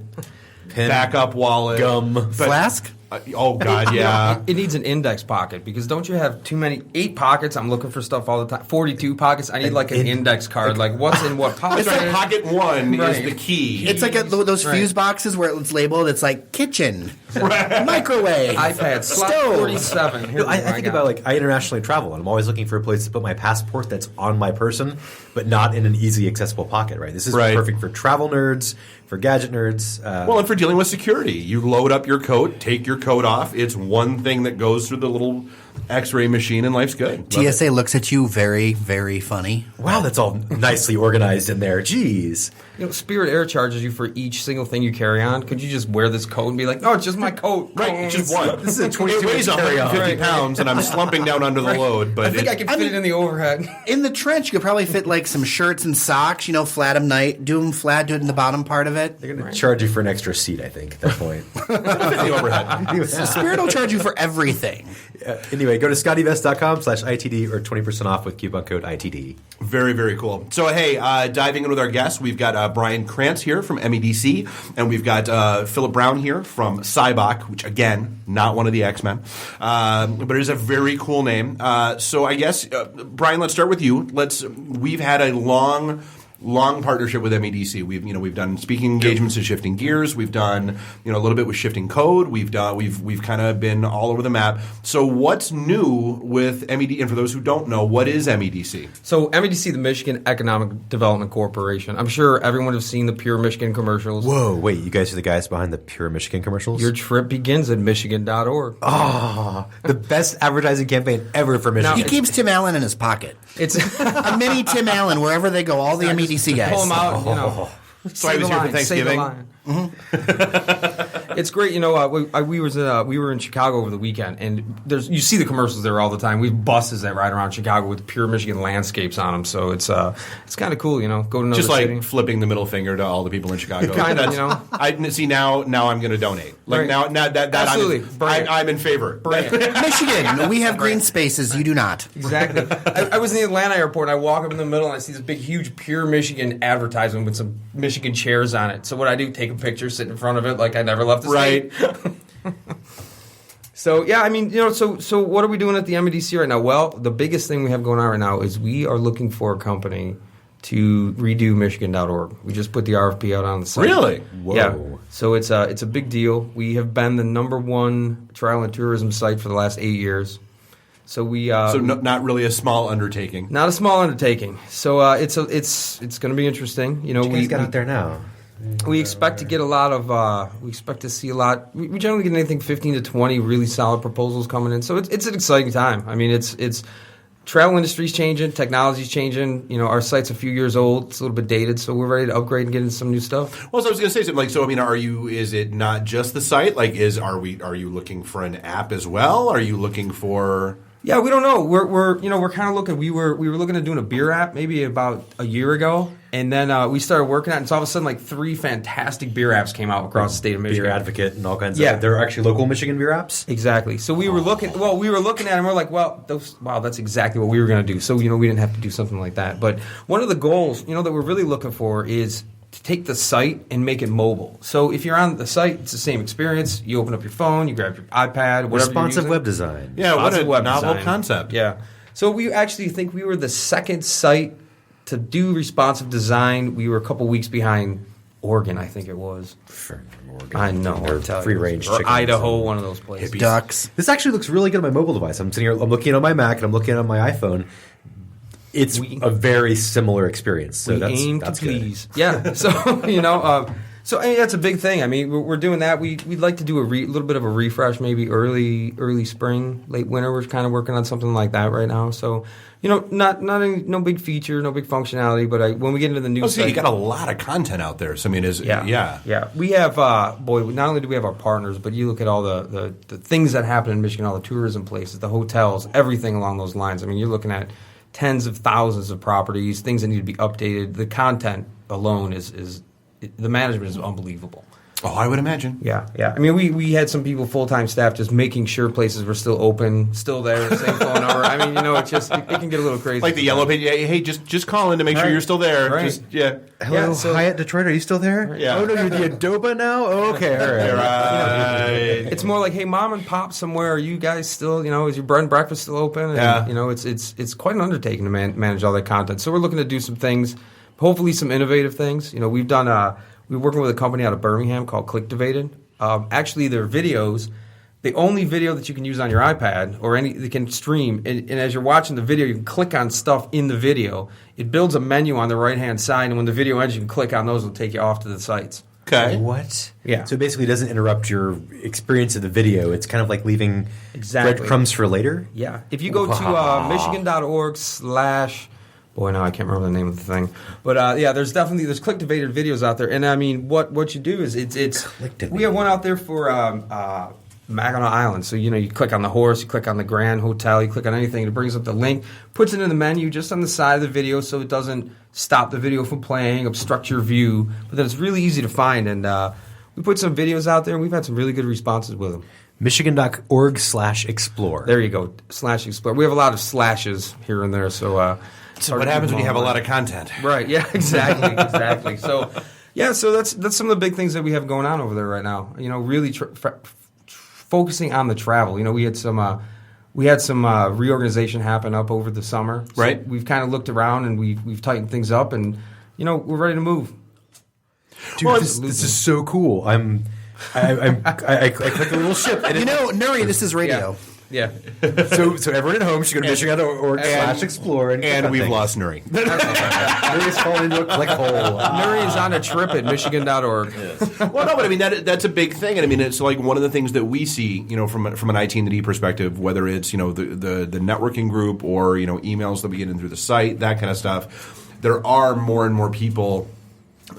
[SPEAKER 19] backup wallet,
[SPEAKER 21] gum,
[SPEAKER 20] flask.
[SPEAKER 19] Oh God, yeah.
[SPEAKER 3] It needs an index pocket because don't you have too many? 8 pockets. I'm looking for stuff all the time. 42 pockets. I need an index card. Like what's in what pocket?
[SPEAKER 19] It's like pocket one is the key.
[SPEAKER 20] It's like those fuse boxes where it's labeled. It's like kitchen, microwave,
[SPEAKER 3] iPad,
[SPEAKER 20] stove.
[SPEAKER 3] 47.
[SPEAKER 21] I think about I internationally travel, and I'm always looking for a place to put my passport that's on my person, but not in an easy accessible pocket. Right. This is perfect for travel nerds, for gadget nerds.
[SPEAKER 19] And for dealing with security. You load up your coat, take your coat off. It's one thing that goes through the little X-ray machine, and life's good.
[SPEAKER 20] TSA looks at you very, very funny.
[SPEAKER 21] Wow, that's all nicely organized in there. Jeez.
[SPEAKER 3] Spirit Air charges you for each single thing you carry on. Could you just wear this coat and be like, no, it's just my coat.
[SPEAKER 19] Right, it's just one.
[SPEAKER 21] This is a 22
[SPEAKER 19] It weighs 150 pounds, and I'm slumping down under the load. But
[SPEAKER 3] I think I can fit it in the overhead.
[SPEAKER 20] In the trench, you could probably fit some shirts and socks, flat them night. Do them flat, do it in the bottom part of it.
[SPEAKER 21] They're going to charge you for an extra seat, I think, at that point.
[SPEAKER 19] The overhead.
[SPEAKER 20] Spirit will charge you for everything.
[SPEAKER 21] Anyway, go to scottevest.com/ITD or 20% off with coupon code ITD.
[SPEAKER 19] Very, very cool. So, hey, diving in with our guests, we've got Brian Krantz here from MEDC, and we've got Philip Brown here from CYBOC, which, again, not one of the X-Men, but it is a very cool name. So I guess, Brian, let's start with you. We've had a long partnership with MEDC. We've done speaking engagements and shifting gears. We've done a little bit with shifting code. We've kind of been all over the map. So what's new with MEDC? And for those who don't know, what is MEDC?
[SPEAKER 3] So MEDC, the Michigan Economic Development Corporation. I'm sure everyone has seen the Pure Michigan commercials.
[SPEAKER 21] Whoa, wait, you guys are the guys behind the Pure Michigan commercials?
[SPEAKER 3] Your trip begins at Michigan.org.
[SPEAKER 21] Oh, the best advertising campaign ever for Michigan.
[SPEAKER 20] He keeps Tim Allen in his pocket.
[SPEAKER 3] It's
[SPEAKER 20] a mini Tim Allen wherever they go. All the MEDC guys.
[SPEAKER 3] Pull them out,
[SPEAKER 19] So I was here for Thanksgiving.
[SPEAKER 3] It's great, we were in Chicago over the weekend, and you see the commercials there all the time. We have buses that ride around Chicago with Pure Michigan landscapes on them, so it's kind of cool, go to another
[SPEAKER 19] just
[SPEAKER 3] city.
[SPEAKER 19] Flipping the middle finger to all the people in Chicago.
[SPEAKER 3] Kind of,
[SPEAKER 19] I see now I'm going to donate. Now that
[SPEAKER 3] absolutely,
[SPEAKER 19] I'm in favor.
[SPEAKER 20] Michigan, we have green spaces. You do not.
[SPEAKER 3] Exactly. I was in the Atlanta airport, and I walk up in the middle, and I see this big, huge Pure Michigan advertisement with some Michigan chairs on it. So what I do, take a picture, sit in front of it like I never left the state. So, yeah, so what are we doing at the MEDC right now? Well, the biggest thing we have going on right now is we are looking for a company to redo Michigan.org. We just put the RFP out on the site.
[SPEAKER 19] Really?
[SPEAKER 21] Whoa.
[SPEAKER 3] Yeah. So it's a big deal. We have been the #1 travel and tourism site for the last 8 years. So
[SPEAKER 19] not really a small undertaking.
[SPEAKER 3] Not a small undertaking. So it's going to be interesting.
[SPEAKER 21] What you guys got out there now?
[SPEAKER 3] We expect to get a lot of. We expect to see a lot. We generally get anything 15 to 20 really solid proposals coming in. So it's an exciting time. It's travel industry's changing, technology's changing. Our site's a few years old. It's a little bit dated, so we're ready to upgrade and get into some new stuff.
[SPEAKER 19] Well, so I was going to say something. Is it not just the site? Are you looking for an app as well? Are you looking for
[SPEAKER 3] Yeah, we don't know. We're kind of looking. We were looking at doing a beer app maybe about a year ago, and then we started working on it. And so all of a sudden, like 3 fantastic beer apps came out across the state of Michigan.
[SPEAKER 21] Beer Advocate and all kinds
[SPEAKER 3] Yeah.
[SPEAKER 21] of. There are actually local Michigan beer apps.
[SPEAKER 3] Exactly. So we were looking. Well, we were looking at it, and we're like, wow, that's exactly what we were going to do. So we didn't have to do something like that. But one of the goals, that we're really looking for is to take the site and make it mobile. So if you're on the site, it's the same experience. You open up your phone, you grab your iPad, whatever.
[SPEAKER 21] Responsive web design.
[SPEAKER 19] Yeah, what a
[SPEAKER 3] web
[SPEAKER 19] novel
[SPEAKER 3] design.
[SPEAKER 19] concept.
[SPEAKER 3] Yeah. So we actually think we were the second site to do responsive design. We were a couple weeks behind Oregon, I think it was.
[SPEAKER 21] Oregon.
[SPEAKER 3] I know.
[SPEAKER 21] They're free range
[SPEAKER 3] or
[SPEAKER 21] chickens.
[SPEAKER 3] Idaho, one of those places.
[SPEAKER 20] Ducks.
[SPEAKER 21] This actually looks really good on my mobile device. I'm sitting here, I'm looking on my Mac, and I'm looking on my iPhone. It's a very similar experience. So
[SPEAKER 3] we aim
[SPEAKER 21] that's
[SPEAKER 3] to
[SPEAKER 21] good.
[SPEAKER 3] please. Yeah. So so I mean, that's a big thing. I mean, we're doing that. We'd like to do a little bit of a refresh, maybe early spring, late winter. We're kind of working on something like that right now. So no big feature, no big functionality. But when we get into the new
[SPEAKER 19] So
[SPEAKER 3] site,
[SPEAKER 19] you got a lot of content out there. So I mean,
[SPEAKER 3] yeah. We have not only do we have our partners, but you look at all the things that happen in Michigan, all the tourism places, the hotels, everything along those lines. I mean, you're looking at tens of thousands of properties, things that need to be updated. The content alone is the management is unbelievable.
[SPEAKER 19] Oh, I would imagine.
[SPEAKER 3] Yeah. I mean, we had some people, full-time staff, just making sure places were still open, still there, same phone number. I mean, it's just, it can get a little crazy.
[SPEAKER 19] Like the yellow page. Hey, just call in to make sure you're still there.
[SPEAKER 3] Right.
[SPEAKER 21] Hello, Hyatt Detroit. Are you still there?
[SPEAKER 19] Yeah.
[SPEAKER 21] Oh no, you're the Adoba now. Oh, okay, all right.
[SPEAKER 3] It's more like, hey, mom and pop somewhere. Are you guys still? Is your bread and breakfast still open? And,
[SPEAKER 19] Yeah.
[SPEAKER 3] It's quite an undertaking to manage all that content. So we're looking to do some things, hopefully some innovative things. We've done. We're working with a company out of Birmingham called Clicktivated. Actually, their videos, the only video that you can use on your iPad or they can stream, and as you're watching the video, you can click on stuff in the video. It builds a menu on the right-hand side, and when the video ends, you can click on those. It'll take you off to the sites.
[SPEAKER 19] Okay.
[SPEAKER 21] What?
[SPEAKER 3] Yeah.
[SPEAKER 21] So basically, it doesn't interrupt your experience of the video. It's kind of like leaving breadcrumbs for later.
[SPEAKER 3] Yeah. If you go to michigan.org/ boy, now I can't remember the name of the thing. But there's Clicktivated videos out there. And I mean, what you do is we have one out there for Mackinac Island. So, you click on the horse, you click on the Grand Hotel, you click on anything, it brings up the link, puts it in the menu just on the side of the video so it doesn't stop the video from playing, obstruct your view. But then it's really easy to find. And we put some videos out there, and we've had some really good responses with them.
[SPEAKER 21] Michigan.org/explore.
[SPEAKER 3] There you go, /explore. We have a lot of slashes here and there, so...
[SPEAKER 19] So what happens when you have a lot of content?
[SPEAKER 3] Right. Yeah. Exactly. So that's some of the big things that we have going on over there right now. Really focusing on the travel. We had some reorganization happen up over the summer. So
[SPEAKER 19] right.
[SPEAKER 3] We've kind of looked around and we've tightened things up, and we're ready to move.
[SPEAKER 21] Dude, this is so cool. I click a little ship. And
[SPEAKER 20] Nuri, this is radio.
[SPEAKER 3] Yeah.
[SPEAKER 21] So everyone at home should go to Michigan.org/explore.
[SPEAKER 19] And we've lost Nuri.
[SPEAKER 21] Nuri's fallen into a click hole.
[SPEAKER 3] Nuri is on a trip at Michigan.org.
[SPEAKER 19] Well, no, but I mean that's a big thing, and I mean it's like one of the things that we see, from an IT and the D perspective, whether it's the networking group or emails that we get in through the site, that kind of stuff. There are more and more people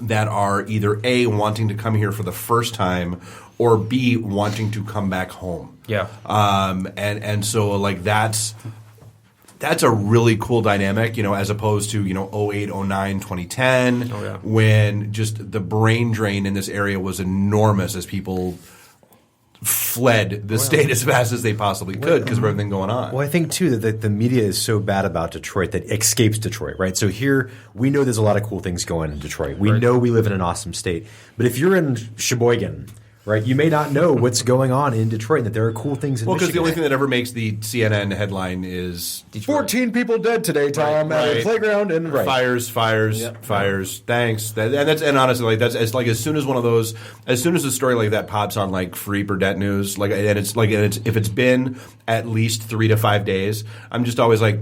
[SPEAKER 19] that are either A, wanting to come here for the first time, or B, wanting to come back home.
[SPEAKER 3] Yeah.
[SPEAKER 19] And so like that's a really cool dynamic, as opposed to 08, 09, 2010, when just the brain drain in this area was enormous as people fled the state as fast as they possibly could because of everything going on.
[SPEAKER 21] Well, I think, too, that the media is so bad about Detroit that it escapes Detroit, right? So here, we know there's a lot of cool things going on in Detroit. We know we live in an awesome state. But if you're in Sheboygan, right, you may not know what's going on in Detroit and that there are cool things in Michigan.
[SPEAKER 19] Well, because the only thing that ever makes the CNN headline is
[SPEAKER 21] Detroit. 14 people dead today, Tom, at a playground. And
[SPEAKER 19] fires. Thanks. And honestly, that's as soon as as soon as a story like that pops on like Free Burdette News, if it's been at least 3 to 5 days, I'm just always like,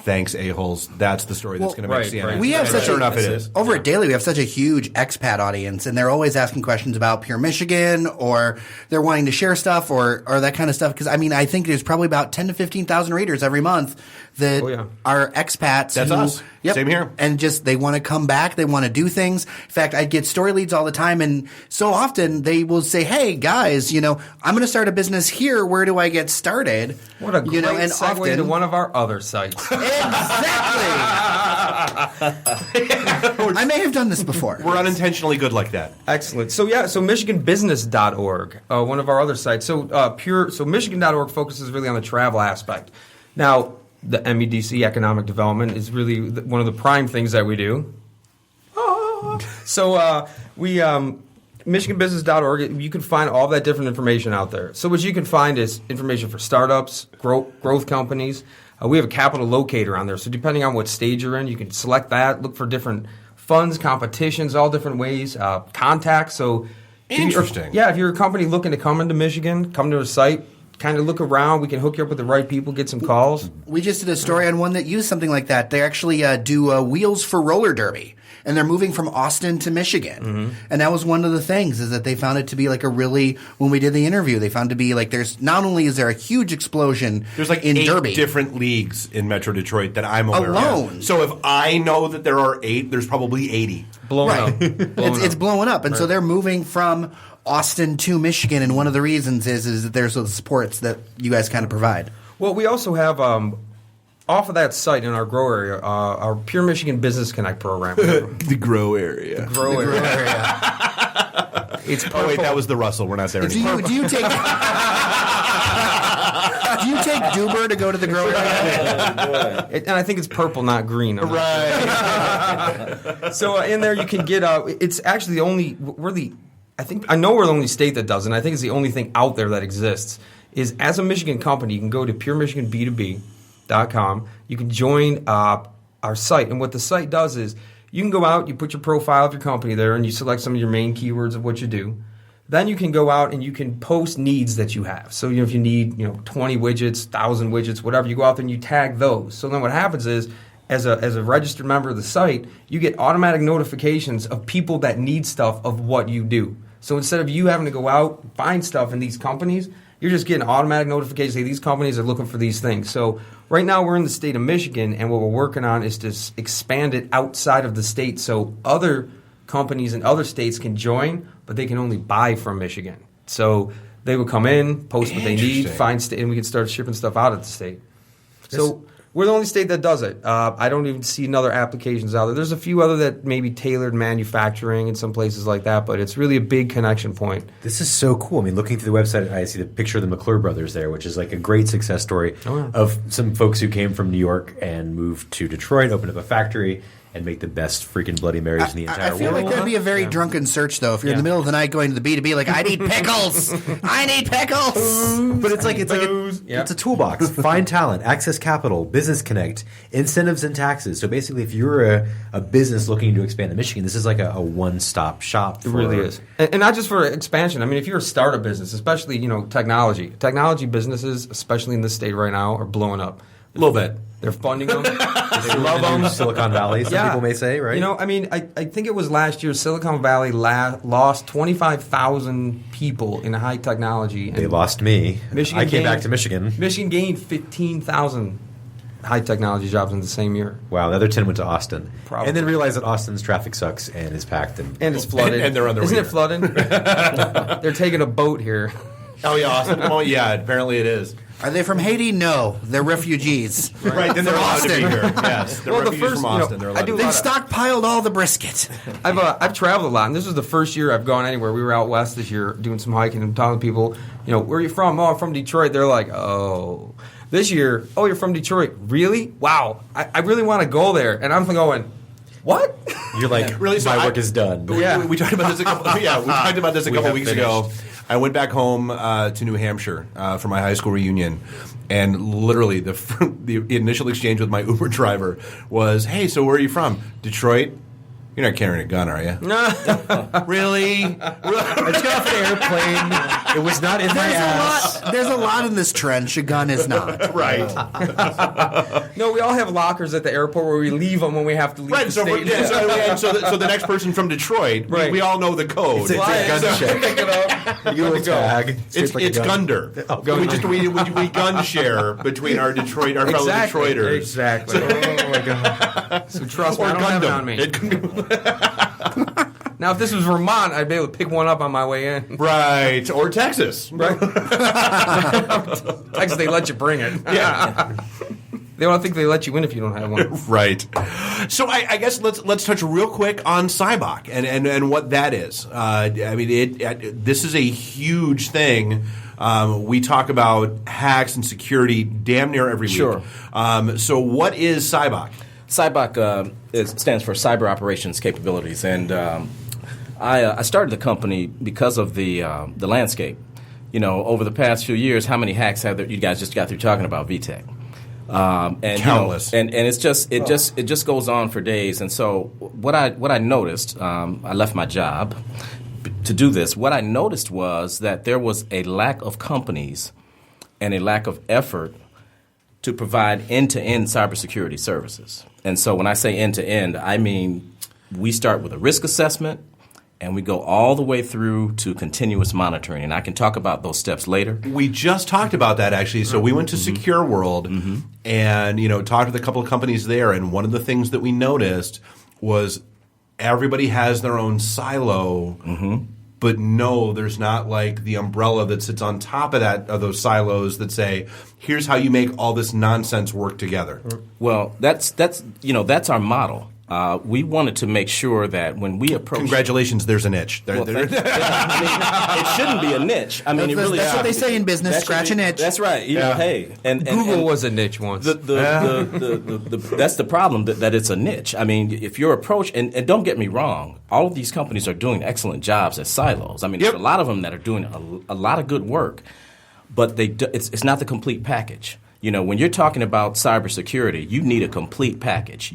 [SPEAKER 19] thanks, a-holes. That's the story that's going to make CNN.
[SPEAKER 20] Right. We have
[SPEAKER 19] sure enough, it is.
[SPEAKER 20] Over at Daily, we have such a huge expat audience, and they're always asking questions about Pure Michigan, or they're wanting to share stuff, or that kind of stuff. Because I think there's probably about 10,000 to 15,000 readers every month that are expats.
[SPEAKER 19] That's us.
[SPEAKER 20] Yep.
[SPEAKER 19] Same here.
[SPEAKER 20] And just they want to come back. They want to do things. In fact, I get story leads all the time, and so often they will say, "Hey guys, I'm going to start a business here. Where do I get started?"
[SPEAKER 3] What a great
[SPEAKER 20] and
[SPEAKER 3] segue
[SPEAKER 20] often,
[SPEAKER 3] to one of our other sites.
[SPEAKER 20] Exactly. I may have done this before.
[SPEAKER 19] We're unintentionally good like that.
[SPEAKER 3] Excellent. So MichiganBusiness.org, one of our other sites. So Michigan.org focuses really on the travel aspect. Now, the MEDC, economic development, is really one of the prime things that we do. So MichiganBusiness.org, you can find all that different information out there. So what you can find is information for startups, growth companies. We have a capital locator on there. So depending on what stage you're in, you can select that, look for different funds, competitions, all different ways, contacts. So
[SPEAKER 19] interesting.
[SPEAKER 3] If you're a company looking to come into Michigan, come to a site, kind of look around. We can hook you up with the right people, get some calls.
[SPEAKER 20] We just did a story on one that used something like that. They actually do wheels for roller derby, and they're moving from Austin to Michigan. Mm-hmm. And that was one of the things, is that they found it to be like a really, when we did the interview, they found to be like there's not only is there a huge explosion
[SPEAKER 19] there's like
[SPEAKER 20] in
[SPEAKER 19] 8
[SPEAKER 20] derby.
[SPEAKER 19] different leagues in Metro Detroit that I'm aware
[SPEAKER 20] alone.
[SPEAKER 19] of. So if I know that there are 8, there's probably 80.
[SPEAKER 3] Blowing up.
[SPEAKER 20] It's blowing up. And
[SPEAKER 3] right.
[SPEAKER 20] So they're moving from Austin to Michigan, and one of the reasons is that there's those supports that you guys kind of provide.
[SPEAKER 3] Well, we also have off of that site in our grow area, our Pure Michigan Business Connect program.
[SPEAKER 19] The grow area.
[SPEAKER 3] The grow area. It's purple.
[SPEAKER 19] Oh wait, that was the Russell. We're not there anymore.
[SPEAKER 20] Do you take Duber to go to the grow area?
[SPEAKER 3] And I think it's purple, not green.
[SPEAKER 19] Right.
[SPEAKER 3] So in there you can get it's actually the only I know we're the only state that does it, and I think it's the only thing out there that exists, is as a Michigan company, you can go to puremichiganb2b.com. You can join our site. And what the site does is you can go out, you put your profile of your company there, and you select some of your main keywords of what you do. Then you can go out and you can post needs that you have. So if you need 20 widgets, 1,000 widgets, whatever, you go out there and you tag those. So then what happens is, as a registered member of the site, you get automatic notifications of people that need stuff of what you do. So instead of you having to go out and find stuff in these companies, you're just getting automatic notifications. Hey, these companies are looking for these things. So right now we're in the state of Michigan, and what we're working on is to expand it outside of the state so other companies in other states can join, but they can only buy from Michigan. So they would come in, post what they need, find and we can start shipping stuff out of the state. So we're the only state that does it. I don't even see other applications out there. There's a few other that maybe tailored manufacturing in some places like that, but it's really a big connection point.
[SPEAKER 21] This is so cool. I mean, looking through the website, I see the picture of the McClure brothers there, which is like a great success story of some folks who came from New York and moved to Detroit, opened up a factory, and make the best freaking Bloody Marys in the entire world.
[SPEAKER 20] I feel like that'd be a very drunken search, though, if you're in the middle of the night going to the B2B, like, I need pickles! I need pickles!
[SPEAKER 21] But it's a toolbox. Find talent, access capital, business connect, incentives and taxes. So basically, if you're a business looking to expand in Michigan, this is like a one-stop shop.
[SPEAKER 3] It really is. And not just for expansion. I mean, if you're a startup business, especially, technology businesses, especially in this state right now, are blowing up.
[SPEAKER 19] A little bit.
[SPEAKER 3] They're funding them.
[SPEAKER 21] They love them. Silicon Valley, some people may say, right?
[SPEAKER 3] I think it was last year Silicon Valley lost 25,000 people in high technology. And
[SPEAKER 21] they lost me. I came back to Michigan.
[SPEAKER 3] Michigan gained 15,000 high technology jobs in the same year.
[SPEAKER 21] Wow, the other 10 went to Austin.
[SPEAKER 3] Probably.
[SPEAKER 21] And then realized that Austin's traffic sucks and is packed. And
[SPEAKER 3] it's flooded.
[SPEAKER 19] And they're on their way.
[SPEAKER 3] Isn't it flooding? They're taking a boat here.
[SPEAKER 19] Oh, yeah, Austin. Oh, yeah, apparently it is.
[SPEAKER 20] Are they from Haiti? No, they're refugees.
[SPEAKER 19] Right, then they're allowed to be here. Yes, they're refugees from Austin. They're allowed to be
[SPEAKER 20] They've stockpiled all the brisket.
[SPEAKER 3] I've traveled a lot, and this was the first year I've gone anywhere. We were out west this year doing some hiking and talking to people. Where are you from? Oh, I'm from Detroit. They're like, oh. This year, oh, you're from Detroit. Really? Wow. I really want to go there. And I'm going, what?
[SPEAKER 21] You're like,
[SPEAKER 19] really?
[SPEAKER 21] My work is done.
[SPEAKER 19] We talked about this a couple weeks ago. I went back home to New Hampshire for my high school reunion, and literally the initial exchange with my Uber driver was, "Hey, so where are you from? Detroit? You're not carrying a gun, are you?" Really?
[SPEAKER 21] I just got off an airplane. It was not in my ass.
[SPEAKER 20] There's a lot in this trench. A gun is not.
[SPEAKER 19] Right.
[SPEAKER 3] No, we all have lockers at the airport where we leave them when we have to leave the state.
[SPEAKER 19] So the next person from Detroit, we all know the code.
[SPEAKER 21] It's a gun check. little tag.
[SPEAKER 19] It's Gunder. We gun share between our fellow Detroiters.
[SPEAKER 3] Exactly. Oh my god. So trust me, I don't have it on me. Now, if this was Vermont, I'd be able to pick one up on my way in.
[SPEAKER 19] Right. Or Texas.
[SPEAKER 3] Right. Texas, they let you bring it.
[SPEAKER 19] Yeah.
[SPEAKER 3] They don't think they let you in if you don't have one.
[SPEAKER 19] Right. So I guess let's touch real quick on CYBOC and what that is. This is a huge thing. We talk about hacks and security damn near every week.
[SPEAKER 4] Sure.
[SPEAKER 19] So what is CYBOC?
[SPEAKER 4] CYBOC stands for Cyber Operations Capabilities, and I started the company because of the landscape. Over the past few years, how many hacks have you guys just got through talking about VTech? And
[SPEAKER 19] countless.
[SPEAKER 4] And it's just it just goes on for days. And so what I noticed, I left my job to do this. What I noticed was that there was a lack of companies and a lack of effort to provide end-to-end cybersecurity services. And so when I say end-to-end, I mean we start with a risk assessment and we go all the way through to continuous monitoring. And I can talk about those steps later.
[SPEAKER 19] We just talked about that, actually. So we went to Secure World and talked with a couple of companies there. And one of the things that we noticed was everybody has their own silo, but no, there's not like the umbrella that sits on top of those silos that say, here's how you make all this nonsense work together.
[SPEAKER 4] Well, that's our model. We wanted to make sure that when we approach...
[SPEAKER 19] Congratulations, there's a niche.
[SPEAKER 4] It shouldn't be a niche. I mean,
[SPEAKER 20] that's what they say in business, scratch an itch.
[SPEAKER 4] That's right. Hey. And
[SPEAKER 3] Google was a niche once.
[SPEAKER 4] That's the problem, that it's a niche. I mean, if your approach... And don't get me wrong, all of these companies are doing excellent jobs as silos. I mean, there's a lot of them that are doing a lot of good work, but it's not the complete package. When you're talking about cybersecurity, you need a complete package.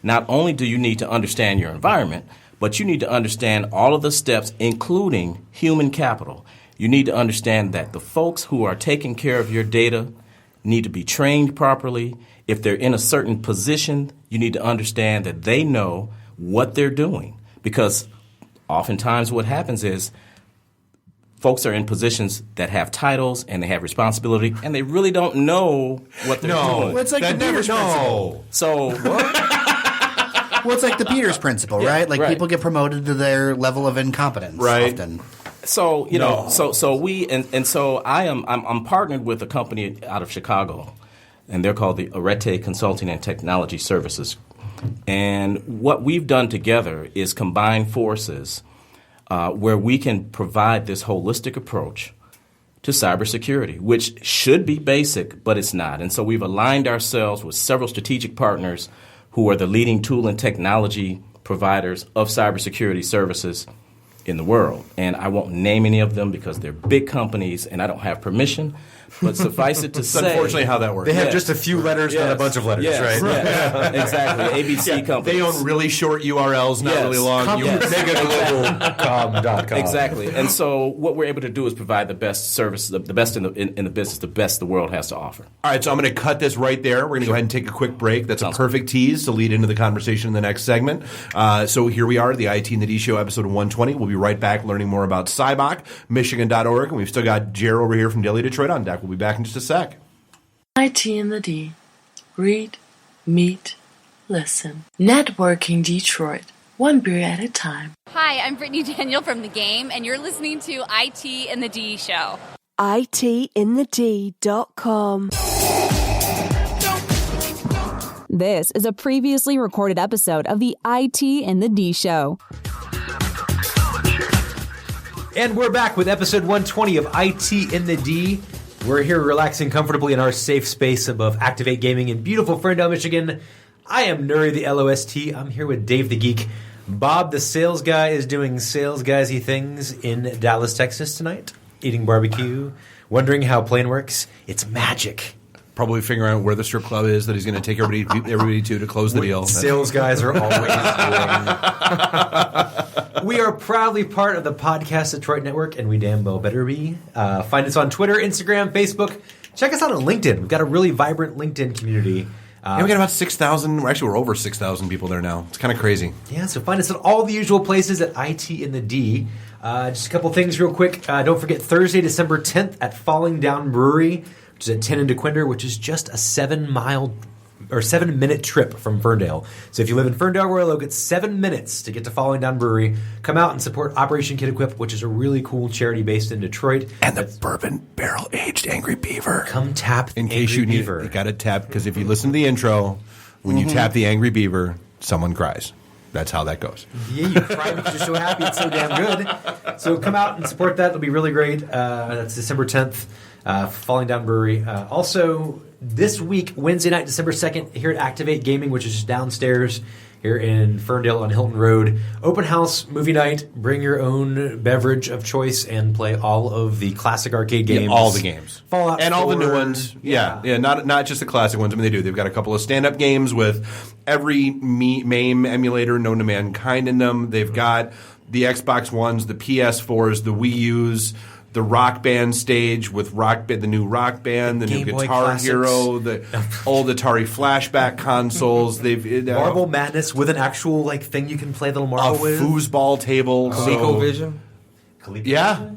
[SPEAKER 4] Not only do you need to understand your environment, but you need to understand all of the steps, including human capital. You need to understand that the folks who are taking care of your data need to be trained properly. If they're in a certain position, you need to understand that they know what they're doing. Because oftentimes what happens is folks are in positions that have titles and they have responsibility, and they really don't know what they're doing.
[SPEAKER 20] Well, it's like the Peters principle.
[SPEAKER 4] So what?
[SPEAKER 20] Well, it's like the Peters principle, right? Like people get promoted to their level of incompetence often.
[SPEAKER 4] So I'm partnered with a company out of Chicago, and they're called the Arete Consulting and Technology Services. And what we've done together is combine forces where we can provide this holistic approach to cybersecurity, which should be basic, but it's not. And so we've aligned ourselves with several strategic partners who are the leading tool and technology providers of cybersecurity services in the world. And I won't name any of them because they're big companies and I don't have permission. But suffice it to say...
[SPEAKER 19] That's unfortunately how that works.
[SPEAKER 21] They have just a few letters, not a bunch of letters, right?
[SPEAKER 4] Yeah, exactly. ABC companies.
[SPEAKER 19] They own really short URLs, not really long.
[SPEAKER 21] Megaglobal.com.
[SPEAKER 4] Exactly. And so what we're able to do is provide the best service, the best in the business, the best the world has to offer.
[SPEAKER 19] All right, so I'm going to cut this right there. We're going to go ahead and take a quick break. That's a perfect tease to lead into the conversation in the next segment. So here we are, the IT and the D Show, episode 120. We'll be right back learning more about CYBOC, Michigan.org, and we've still got Jer over here from Daily Detroit on deck. We'll be back in just a sec.
[SPEAKER 6] IT and the D. Read, meet, listen. Networking Detroit. One beer at a time.
[SPEAKER 23] Hi, I'm Brittany Daniel from The Game, and you're listening to IT and the D Show.
[SPEAKER 2] ITinthed.com.
[SPEAKER 22] This is a previously recorded episode of the IT and the D Show.
[SPEAKER 21] And we're back with episode 120 of IT in the D. We're here relaxing comfortably in our safe space above Activate Gaming in beautiful Ferndale, Michigan. I am Nuri the LOST. I'm here with Dave the Geek. Bob the sales guy is doing sales guysy things in Dallas, Texas tonight, eating barbecue, wondering how plane works. It's magic.
[SPEAKER 19] Probably figuring out where the strip club is that he's going to take everybody to close the deal.
[SPEAKER 21] Sales guys are always doing. We are proudly part of the Podcast Detroit Network, and we damn well better be. Find us on Twitter, Instagram, Facebook. Check us out on LinkedIn. We've got a really vibrant LinkedIn community.
[SPEAKER 19] We got about 6,000. We're over 6,000 people there now. It's kind of crazy.
[SPEAKER 21] Yeah, so find us at all the usual places at IT in the D. Just a couple things real quick. Don't forget Thursday, December 10th at Falling Down Brewery, which is at 10 in DeQuinder, which is just a 7-minute trip from Ferndale. So if you live in Ferndale, Royal Oak, it's 7 minutes to get to Falling Down Brewery. Come out and support Operation Kid Equip, which is a really cool charity based in Detroit.
[SPEAKER 19] And the bourbon barrel aged Angry Beaver.
[SPEAKER 21] Come tap
[SPEAKER 19] in case you need. You got to tap, because if you listen to the intro, when you tap the Angry Beaver, someone cries. That's how that goes.
[SPEAKER 21] Yeah, you cry because you're so happy. It's so damn good. So come out and support that. It'll be really great. That's December 10th, Falling Down Brewery. Also, this week, Wednesday night, December 2nd, here at Activate Gaming, which is just downstairs here in Ferndale on Hilton Road. Open house, movie night. Bring your own beverage of choice and play all of the classic arcade games.
[SPEAKER 19] Yeah, all the games.
[SPEAKER 21] Fallout
[SPEAKER 19] and
[SPEAKER 21] 4.
[SPEAKER 19] all the new ones. Yeah, not just the classic ones. I mean, they do. They've got a couple of stand-up games with every MAME emulator known to mankind in them. They've got the Xbox Ones, the PS4s, the Wii U's, the Rock Band stage with the new Rock Band, the new Guitar Hero, the old Atari Flashback consoles. They've
[SPEAKER 21] Marble Madness with an actual thing you can play the marble with.
[SPEAKER 19] A foosball table.
[SPEAKER 3] ColecoVision.
[SPEAKER 19] Yeah.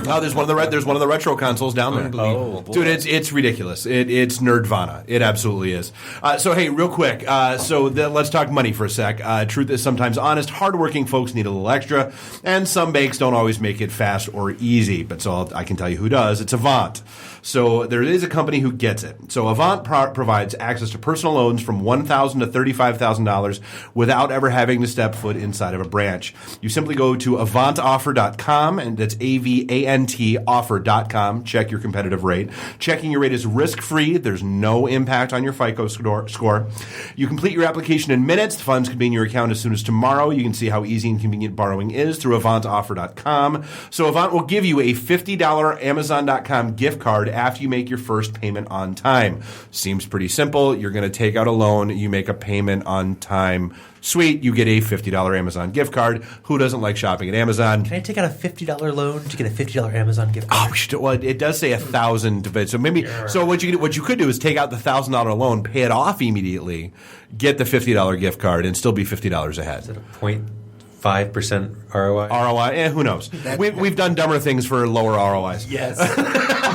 [SPEAKER 19] Oh, there's one of the retro consoles down there. Dude, it's ridiculous. It's nerdvana. It absolutely is. So hey, real quick. Let's talk money for a sec. Truth is sometimes honest. Hardworking folks need a little extra, and some banks don't always make it fast or easy. But I can tell you who does. It's Avant. So there is a company who gets it. So Avant provides access to personal loans from $1,000 to $35,000 without ever having to step foot inside of a branch. You simply go to avantoffer.com, and that's AVANT offer.com. Check your competitive rate. Checking your rate is risk-free. There's no impact on your FICO score. You complete your application in minutes. The funds could be in your account as soon as tomorrow. You can see how easy and convenient borrowing is through avantoffer.com. So Avant will give you a $50 Amazon.com gift card after you make your first payment on time. Seems pretty simple. You're going to take out a loan. You make a payment on time. Sweet, you get a $50 Amazon gift card. Who doesn't like shopping at Amazon?
[SPEAKER 21] Can I take out a $50 loan to get a $50 Amazon gift card?
[SPEAKER 19] Well, it does say $1,000. So maybe. So what you could do is take out the $1,000 loan, pay it off immediately, get the $50 gift card, and still be $50 ahead.
[SPEAKER 21] Is it a 0.5% ROI?
[SPEAKER 19] Who knows? We've done dumber things for lower ROIs.
[SPEAKER 21] Yes.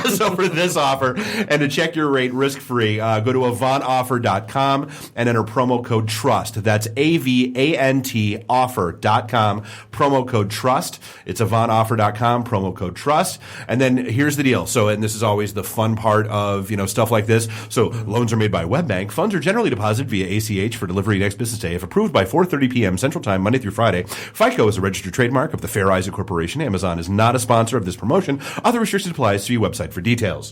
[SPEAKER 19] So for this offer, and to check your rate risk-free, go to avantoffer.com and enter promo code TRUST. That's AVANT offer.com, promo code TRUST. It's avantoffer.com, promo code TRUST. And then here's the deal. So, and this is always the fun part of, stuff like this. So loans are made by WebBank. Funds are generally deposited via ACH for delivery next business day. If approved by 4:30 p.m. Central Time, Monday through Friday. FICO is a registered trademark of the Fair Isaac Corporation. Amazon is not a sponsor of this promotion. Other restrictions apply. See your website for details.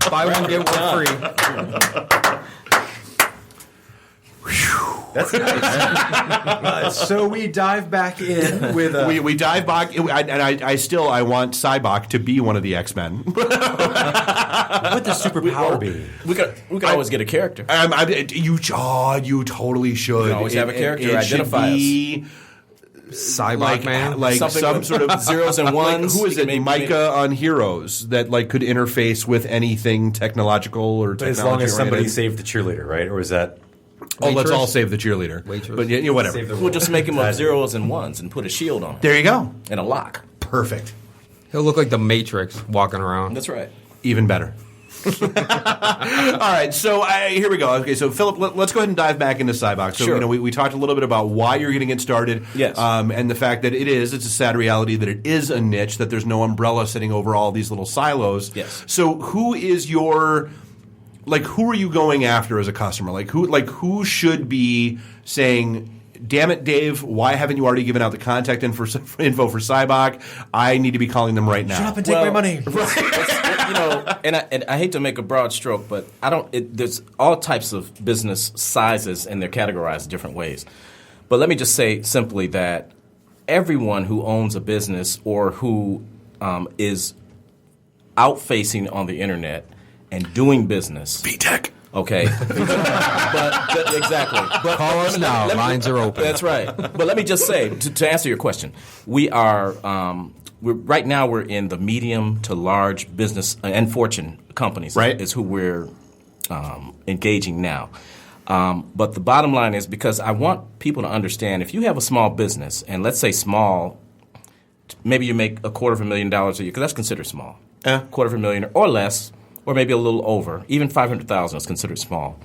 [SPEAKER 3] Buy one, get one free.
[SPEAKER 21] That's nice. So we dive back in with
[SPEAKER 19] we dive back, and I want CYBOC to be one of the X-Men.
[SPEAKER 21] What would the superpower be?
[SPEAKER 4] We could always get a character.
[SPEAKER 19] You totally should.
[SPEAKER 4] You can always have a character identify us.
[SPEAKER 3] CYBOC man,
[SPEAKER 19] like some sort of
[SPEAKER 4] zeros and ones.
[SPEAKER 19] Who is it? Micah on Heroes that could interface with anything technological or technology.
[SPEAKER 21] As long as somebody saved the cheerleader, right? Or is that?
[SPEAKER 19] Oh, let's all save the cheerleader.
[SPEAKER 3] Waitress.
[SPEAKER 19] But whatever.
[SPEAKER 4] We'll just make him up zeros and ones and put a shield on him.
[SPEAKER 19] There you go.
[SPEAKER 4] And a lock.
[SPEAKER 19] Perfect.
[SPEAKER 3] He'll look like the Matrix walking around.
[SPEAKER 4] That's right.
[SPEAKER 19] Even better. All right, so here we go. Okay, so Philip, let's go ahead and dive back into CYBOC. So
[SPEAKER 4] sure.
[SPEAKER 19] We talked a little bit about why you're getting it started,
[SPEAKER 4] yes,
[SPEAKER 19] and the fact that it's a sad reality that it is a niche, that there's no umbrella sitting over all these little silos.
[SPEAKER 4] Yes.
[SPEAKER 19] So who is your who are you going after as a customer? Who should be saying, damn it, Dave, why haven't you already given out the contact info for CYBOC? I need to be calling them right now.
[SPEAKER 21] Shut up and take my money.
[SPEAKER 4] And I hate to make a broad stroke, but there's all types of business sizes, and they're categorized different ways. But let me just say simply that everyone who owns a business or who is out-facing on the internet and doing business.
[SPEAKER 19] VTech.
[SPEAKER 4] Okay. Exactly. But
[SPEAKER 3] call us now. Lines are open.
[SPEAKER 4] That's right. But let me just say, to answer your question, we are right now we're in the medium to large business and Fortune companies.
[SPEAKER 19] Right.
[SPEAKER 4] Is who we're engaging now. But the bottom line is, because I want people to understand, if you have a small business, and let's say small, maybe you make $250,000 a year, because that's considered small. $250,000 or less, or maybe a little over. Even $500,000 is considered small.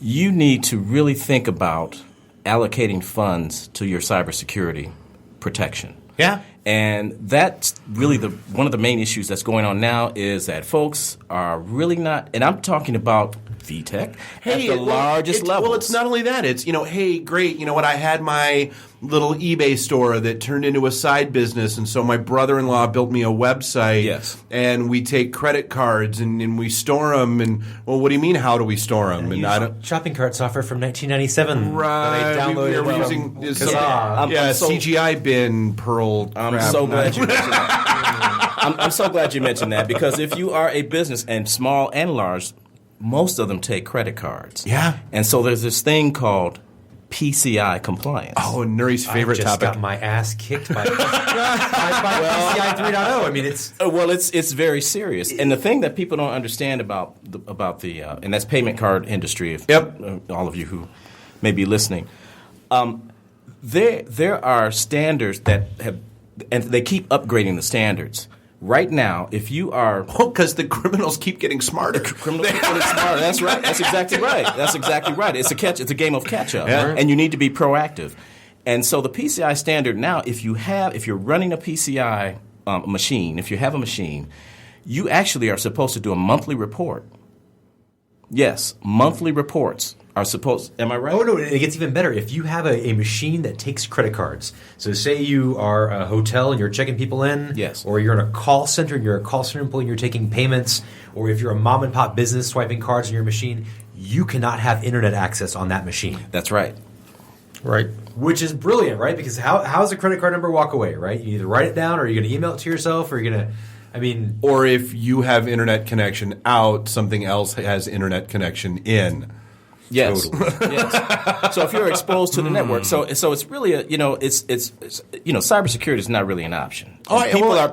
[SPEAKER 4] You need to really think about allocating funds to your cybersecurity protection.
[SPEAKER 19] Yeah.
[SPEAKER 4] And that's really one of the main issues that's going on now, is that folks are really not, and I'm talking about VTech at the largest level.
[SPEAKER 19] Well, it's not only that. It's, hey, great, you know what, I had my little eBay store that turned into a side business, and so my brother-in-law built me a website.
[SPEAKER 4] Yes.
[SPEAKER 19] And we take credit cards and we store them. And, well, what do you mean, how do we store them? And I don't,
[SPEAKER 21] shopping cart software from 1997.
[SPEAKER 19] Right.
[SPEAKER 21] That I downloaded.
[SPEAKER 19] We're using
[SPEAKER 4] CGI
[SPEAKER 19] bin, Perl.
[SPEAKER 4] I'm so glad you mentioned that. I'm so glad you mentioned that, because if you are a business, and small and large, most of them take credit cards.
[SPEAKER 19] Yeah.
[SPEAKER 4] And so there's this thing called PCI compliance.
[SPEAKER 19] Oh, Nuri's favorite
[SPEAKER 21] I just
[SPEAKER 19] topic.
[SPEAKER 21] got my ass kicked by PCI 3.0. I mean,
[SPEAKER 4] it's very serious. And the thing that people don't understand about the and that's payment card industry. If all of you who may be listening, there are standards that have, and they keep upgrading the standards. Right now, if you are...
[SPEAKER 19] because the criminals keep getting smarter.
[SPEAKER 4] Criminals keep getting smarter. That's right. That's exactly right. It's a game of catch-up, and you need to be proactive. And so the PCI standard now, if you're running a PCI machine, if you have a machine, you actually are supposed to do a monthly report. Yes, monthly reports are supposed... Am I right?
[SPEAKER 21] Oh, no, it gets even better. If you have a machine that takes credit cards, so say you are a hotel and you're checking people in,
[SPEAKER 4] yes,
[SPEAKER 21] or you're in a call center and you're a call center employee and you're taking payments, or if you're a mom-and-pop business swiping cards in your machine, you cannot have internet access on that machine.
[SPEAKER 4] That's right.
[SPEAKER 21] Right. Which is brilliant, right? Because how does a credit card number walk away, right? You either write it down, or you're going to email it to yourself, or you're going to...
[SPEAKER 19] or if you have internet connection out, something else has internet connection in.
[SPEAKER 4] Yes.
[SPEAKER 19] Totally.
[SPEAKER 4] Yes. So if you're exposed to the network, so it's really cybersecurity is not really an option.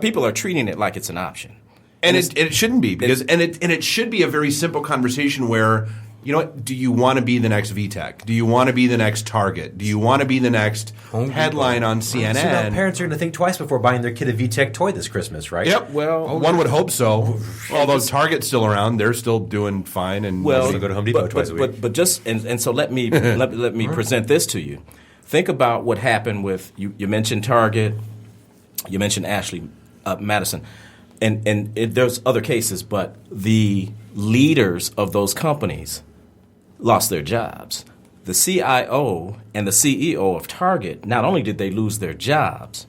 [SPEAKER 4] People are treating it like it's an option,
[SPEAKER 19] and it shouldn't be, because it should be a very simple conversation where, you know what, do you want to be the next VTech? Do you want to be the next Target? Do you want to be the next headline on CNN?
[SPEAKER 21] So now parents are going to think twice before buying their kid a VTech toy this Christmas, right?
[SPEAKER 19] Yep. Well, one would hope so. Although Target's still around, they're still doing fine. And
[SPEAKER 21] you go to Home Depot twice a week.
[SPEAKER 4] But just and so let me let me present this to you. Think about what happened with you mentioned Target, you mentioned Ashley Madison, and there's other cases, but the leaders of those companies lost their jobs. The CIO and the CEO of Target, not only did they lose their jobs,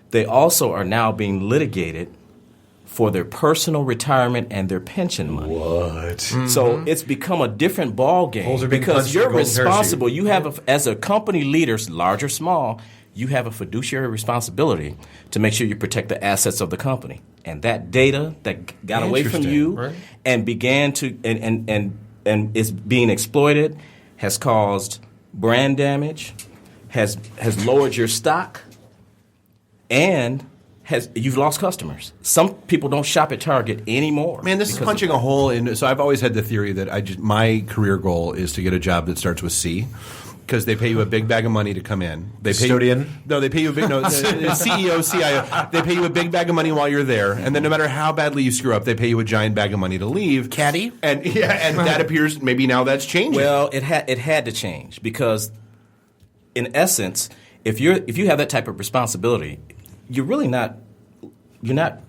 [SPEAKER 4] they also are now being litigated for their personal retirement and their pension money.
[SPEAKER 21] What? Mm-hmm.
[SPEAKER 4] So it's become a different ball game, because you're responsible. You have, as a company leader, large or small, you have a fiduciary responsibility to make sure you protect the assets of the company. And that data that got away from you and began to and is being exploited has caused brand damage, has lowered your stock, and you've lost customers. Some people don't shop at Target anymore.
[SPEAKER 19] Man, this is punching a hole in. So I've always had the theory that my career goal is to get a job that starts with C. Because they pay you a big bag of money to come in. They pay
[SPEAKER 21] Custodian?
[SPEAKER 19] They pay you a big CEO, CIO. They pay you a big bag of money while you're there, and then no matter how badly you screw up, they pay you a giant bag of money to leave.
[SPEAKER 20] Caddy?
[SPEAKER 19] And that appears maybe now that's changing.
[SPEAKER 4] Well, it had to change, because in essence, if you have that type of responsibility, you're not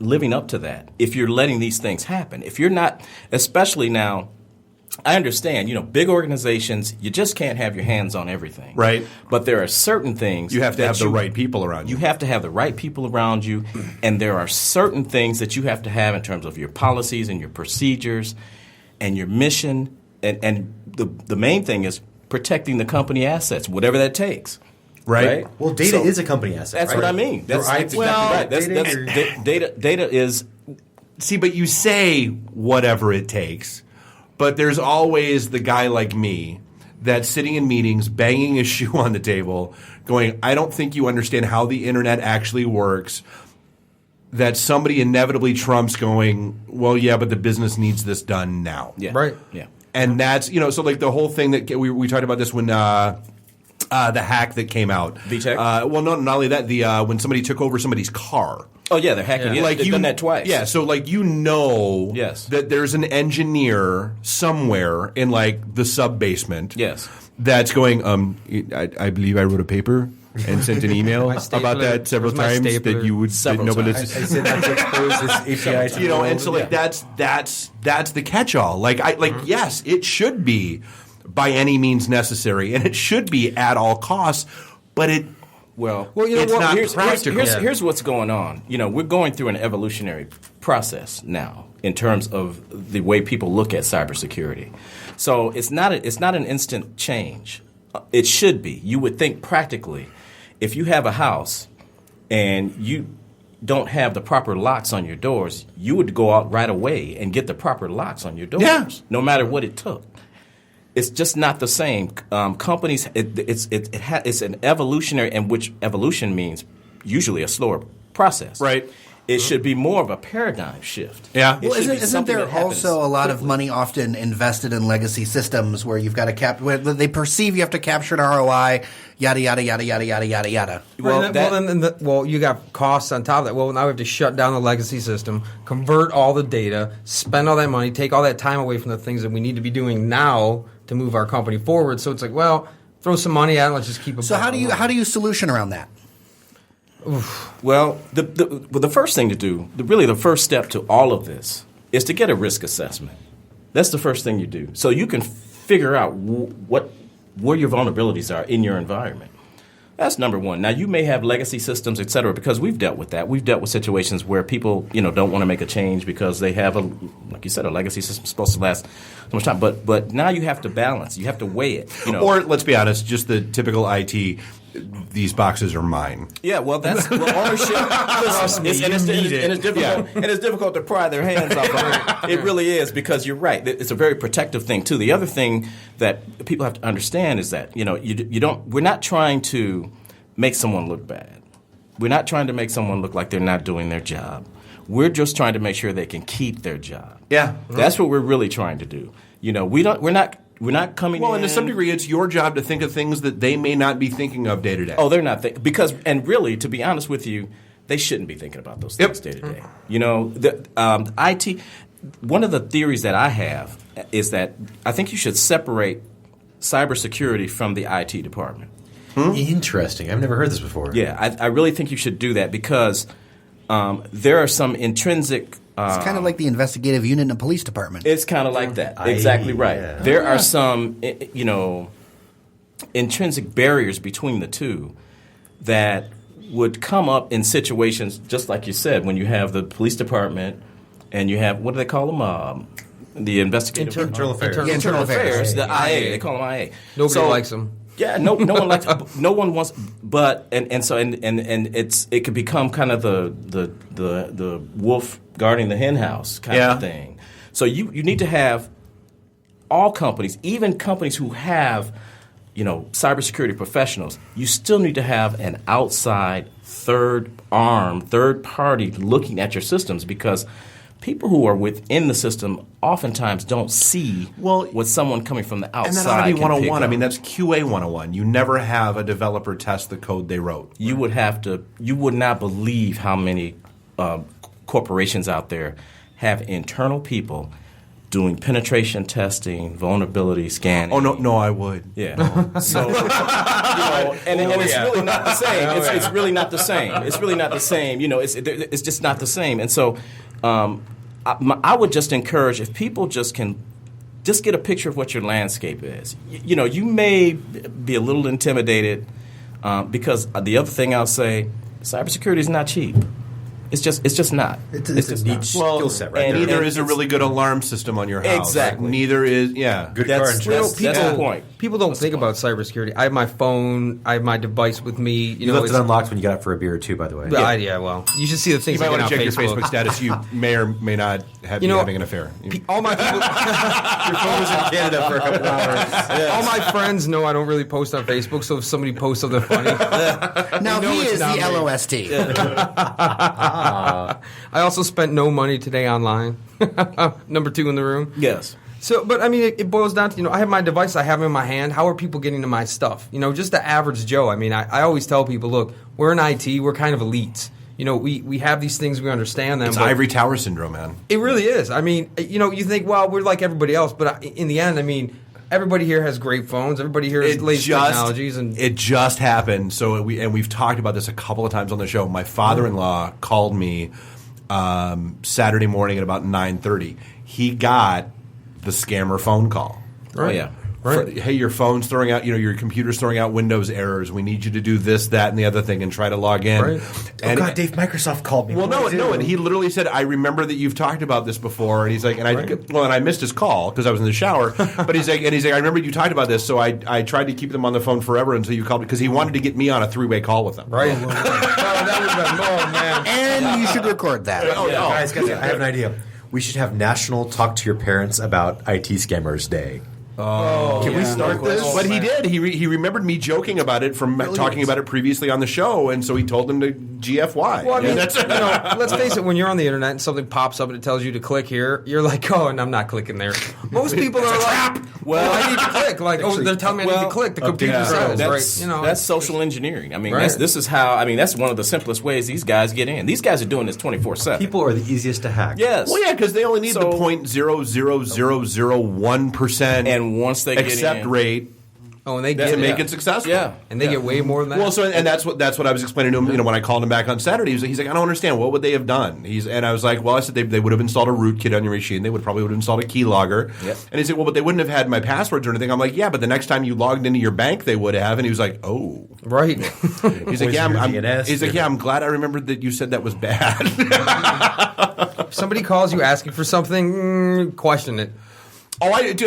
[SPEAKER 4] living up to that. If you're letting these things happen, if you're not, especially now. I understand, big organizations, you just can't have your hands on everything.
[SPEAKER 19] Right.
[SPEAKER 4] But there are certain things.
[SPEAKER 19] You have to have the right people around you.
[SPEAKER 4] You have to have the right people around you. And there are certain things that you have to have in terms of your policies and your procedures and your mission. And the main thing is protecting the company assets, whatever that takes.
[SPEAKER 19] Right.
[SPEAKER 21] Well, data is a company asset.
[SPEAKER 4] That's what I mean. That's exactly right. Data is.
[SPEAKER 19] See, but you say whatever it takes. But there's always the guy like me that's sitting in meetings, banging his shoe on the table, going, I don't think you understand how the internet actually works. That somebody inevitably trumps going, well, yeah, but the business needs this done now.
[SPEAKER 4] Yeah.
[SPEAKER 21] Right.
[SPEAKER 4] Yeah.
[SPEAKER 19] And that's, so like the whole thing that we talked about this when the hack that came out.
[SPEAKER 4] VTech?
[SPEAKER 19] Well, not only that, when somebody took over somebody's car.
[SPEAKER 4] Oh, yeah, they're hacking. Yeah. They've done that twice.
[SPEAKER 19] Yeah, so like that there's an engineer somewhere in like the sub-basement that's going, I believe I wrote a paper and sent an email about that several times that you would nobody.
[SPEAKER 21] I said that to expose this API to the world.
[SPEAKER 19] And so like that's the catch-all. Like yes, it should be by any means necessary, and it should be at all costs, but it's not practical.
[SPEAKER 4] Here's what's going on. We're going through an evolutionary process now in terms of the way people look at cybersecurity. So it's not an instant change. It should be. You would think practically, if you have a house and you don't have the proper locks on your doors, you would go out right away and get the proper locks on your doors, no matter what it took. It's just not the same. Companies, it's an evolutionary, and which evolution means usually a slower process.
[SPEAKER 19] Right.
[SPEAKER 4] It should be more of a paradigm shift.
[SPEAKER 19] Yeah.
[SPEAKER 20] Well, isn't there also a lot of money often invested in legacy systems where you've got to where they perceive you have to capture an ROI, yada yada yada yada yada yada yada.
[SPEAKER 3] Well, you got costs on top of that. Well, now we have to shut down the legacy system, convert all the data, spend all that money, take all that time away from the things that we need to be doing now to move our company forward. So it's like, well, throw some money at it. Let's just keep it.
[SPEAKER 20] So how do you solution around that?
[SPEAKER 4] Oof. Well, the first thing to do, the first step to all of this, is to get a risk assessment. That's the first thing you do, so you can figure out where your vulnerabilities are in your environment. That's number one. Now, you may have legacy systems, et cetera, because we've dealt with that. We've dealt with situations where people, don't want to make a change because they have like you said, a legacy system supposed to last so much time. But now you have to balance. You have to weigh it.
[SPEAKER 19] Or let's be honest, just the typical IT. These boxes are mine.
[SPEAKER 4] Yeah, well, that's ownership. It's difficult to pry their hands off of it. It really is, because you're right. It's a very protective thing too. The other thing that people have to understand is that we're not trying to make someone look bad. We're not trying to make someone look like they're not doing their job. We're just trying to make sure they can keep their job.
[SPEAKER 19] Yeah,
[SPEAKER 4] that's what we're really trying to do. We're not coming in.
[SPEAKER 19] Well, and to some degree, it's your job to think of things that they may not be thinking of day to day.
[SPEAKER 4] Oh, they're not and really, to be honest with you, they shouldn't be thinking about those things day to day. IT. One of the theories that I have is that I think you should separate cybersecurity from the IT department.
[SPEAKER 21] Interesting. I've never heard this before.
[SPEAKER 4] Yeah, I really think you should do that, because there are some intrinsic.
[SPEAKER 20] It's kind of like the investigative unit in a police department.
[SPEAKER 4] It's kind of like that. Exactly right. Yeah. There are some, intrinsic barriers between the two that would come up in situations, just like you said, when you have the police department and you have, what do they call them? The investigative
[SPEAKER 21] internal affairs.
[SPEAKER 4] Internal affairs. The IA. They call them IA.
[SPEAKER 3] Nobody likes them.
[SPEAKER 4] Yeah, no one likes. No one wants. But it could become kind of the wolf guarding the hen house kind of thing. So you need to have all companies, even companies who have cybersecurity professionals. You still need to have an outside third party looking at your systems, because people who are within the system oftentimes don't see what someone coming from the outside.
[SPEAKER 19] And that ought to be 101. I mean, that's QA 101. You never have a developer test the code they wrote.
[SPEAKER 4] You would not believe how many corporations out there have internal people doing penetration testing, vulnerability scanning.
[SPEAKER 19] Oh, no, I would.
[SPEAKER 4] Yeah. So, it's really not the same. It's really not the same. It's really not the same. It's just not the same. And so I would just encourage, if people just can just get a picture of what your landscape is. You may be a little intimidated because the other thing I'll say, cybersecurity is not cheap. It's just not.
[SPEAKER 21] It's just a neat skill set, right?
[SPEAKER 19] And neither is a really good alarm system on your house.
[SPEAKER 4] Exactly.
[SPEAKER 19] Neither is,
[SPEAKER 21] good car insurance.
[SPEAKER 4] That's the point.
[SPEAKER 3] People don't think about cybersecurity. I have my phone. I have my device with me.
[SPEAKER 21] You left it unlocked when you got out for a beer or two, by the way.
[SPEAKER 3] Yeah, well, you should see the things.
[SPEAKER 19] You might want to check
[SPEAKER 3] Facebook.
[SPEAKER 19] your Facebook status. You may or may not be having an affair.
[SPEAKER 3] All my people.
[SPEAKER 21] Your phone was in Canada for a couple hours.
[SPEAKER 3] Yes. All my friends know I don't really post on Facebook, so if somebody posts something funny,
[SPEAKER 20] now he is the LOST.
[SPEAKER 3] I also spent no money today online. Number 2 in the room.
[SPEAKER 4] Yes.
[SPEAKER 3] So, but I mean, it boils down to, I have my device, I have it in my hand. How are people getting to my stuff? Just the average Joe. I mean, I always tell people, look, we're in IT, we're kind of elites. We have these things, we understand them.
[SPEAKER 19] It's ivory tower syndrome, man.
[SPEAKER 3] It really is. I mean, you think, well, we're like everybody else, but in the end, I mean, everybody here has great phones. Everybody here has latest technologies, and
[SPEAKER 19] it just happened. So we've talked about this a couple of times on the show. My father-in-law called me Saturday morning at about 9:30. He got the scammer phone call.
[SPEAKER 4] Right. Oh, yeah.
[SPEAKER 19] Right. Hey, your phone's throwing out, your computer's throwing out Windows errors. We need you to do this, that, and the other thing and try to log in.
[SPEAKER 21] Right. God, Dave, Microsoft called me.
[SPEAKER 19] Well, no, and he literally said, I remember that you've talked about this before. And he's like, and I missed his call because I was in the shower. But he's like, I remember you talked about this, so I tried to keep them on the phone forever until you called me because he wanted to get me on a 3-way call with them.
[SPEAKER 3] Right. That would have been, man.
[SPEAKER 20] And you should record that.
[SPEAKER 21] Guys, I have an idea. We should have National Talk to Your Parents About IT Scammers Day.
[SPEAKER 19] Can we start this? But he did. He remembered me joking about it from talking about it previously on the show, and so he told them to GFY.
[SPEAKER 3] Well, I mean, let's face it. When you're on the internet and something pops up and it tells you to click here, you're like, oh, and I'm not clicking there. Most people are like, well, I need to click. Like, they're telling me I need to click. The computer says,
[SPEAKER 4] that's social engineering. I mean, this is how. I mean, that's one of the simplest ways these guys get in. These guys are doing this 24/7.
[SPEAKER 21] People are the easiest to hack.
[SPEAKER 4] Yes.
[SPEAKER 19] Well, yeah, because they only need the 0.00001%
[SPEAKER 4] and once they
[SPEAKER 19] accept
[SPEAKER 4] get in,
[SPEAKER 19] rate.
[SPEAKER 3] Oh, and they
[SPEAKER 19] make it successful.
[SPEAKER 3] Yeah, and they get way more than that.
[SPEAKER 19] Well, and that's what I was explaining to him. When I called him back on Saturday, he's like, I don't understand. What would they have done? And I was like, well, I said they would have installed a rootkit on your machine. They would have installed a keylogger.
[SPEAKER 4] Yep.
[SPEAKER 19] And he said, well, but they wouldn't have had my passwords or anything. I'm like, yeah, but the next time you logged into your bank, they would have. And he was like, oh,
[SPEAKER 3] right.
[SPEAKER 19] He's like, I'm glad I remembered that you said that was bad.
[SPEAKER 3] If somebody calls you asking for something, question it.
[SPEAKER 19] So like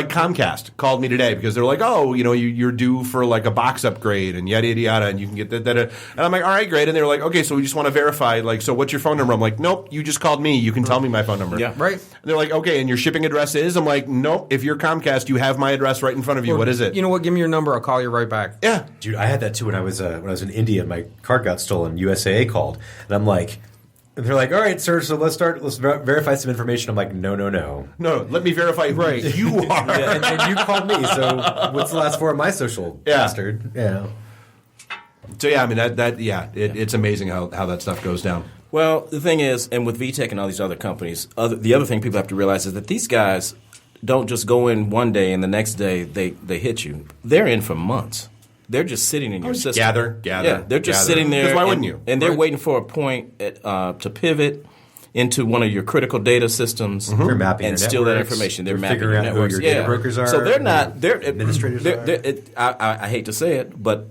[SPEAKER 19] Comcast called me today because they're like, oh, you're due for like a box upgrade and yada yada yada, and you can get that. And I'm like, all right, great. And they were like, okay, so we just want to verify, like, so what's your phone number? I'm like, nope, you just called me. You can tell me my phone number.
[SPEAKER 4] Yeah,
[SPEAKER 3] right.
[SPEAKER 19] And they're like, okay, and your shipping address is? I'm like, nope. If you're Comcast, you have my address right in front of you. What is it?
[SPEAKER 3] You know what? Give me your number. I'll call you right back.
[SPEAKER 19] Yeah,
[SPEAKER 21] dude, I had that too when I was in India and my card got stolen. USAA called, and I'm like. And they're like, all right, sir, so let's verify some information. I'm like, no.
[SPEAKER 19] Let me verify who you are.
[SPEAKER 21] Yeah, and you called me, so what's the last four of my social, bastard? Yeah.
[SPEAKER 19] So, yeah, I mean, it's amazing how that stuff goes down.
[SPEAKER 4] Well, the thing is, and with VTech and all these other companies, the other thing people have to realize is that these guys don't just go in one day and the next day they hit you. They're in for months. They're just sitting in your system.
[SPEAKER 19] Gather.
[SPEAKER 4] Yeah, they're just sitting there.
[SPEAKER 19] Because why wouldn't you?
[SPEAKER 4] And they're waiting for a point to pivot into one of your critical data systems
[SPEAKER 21] They're mapping
[SPEAKER 4] and
[SPEAKER 21] your
[SPEAKER 4] steal that
[SPEAKER 21] networks.
[SPEAKER 4] information. They're
[SPEAKER 21] They're
[SPEAKER 4] mapping
[SPEAKER 21] figuring
[SPEAKER 4] your
[SPEAKER 21] out who
[SPEAKER 4] networks.
[SPEAKER 21] your data brokers are.
[SPEAKER 4] So they're not. They're
[SPEAKER 21] administrators
[SPEAKER 4] I hate to say it, but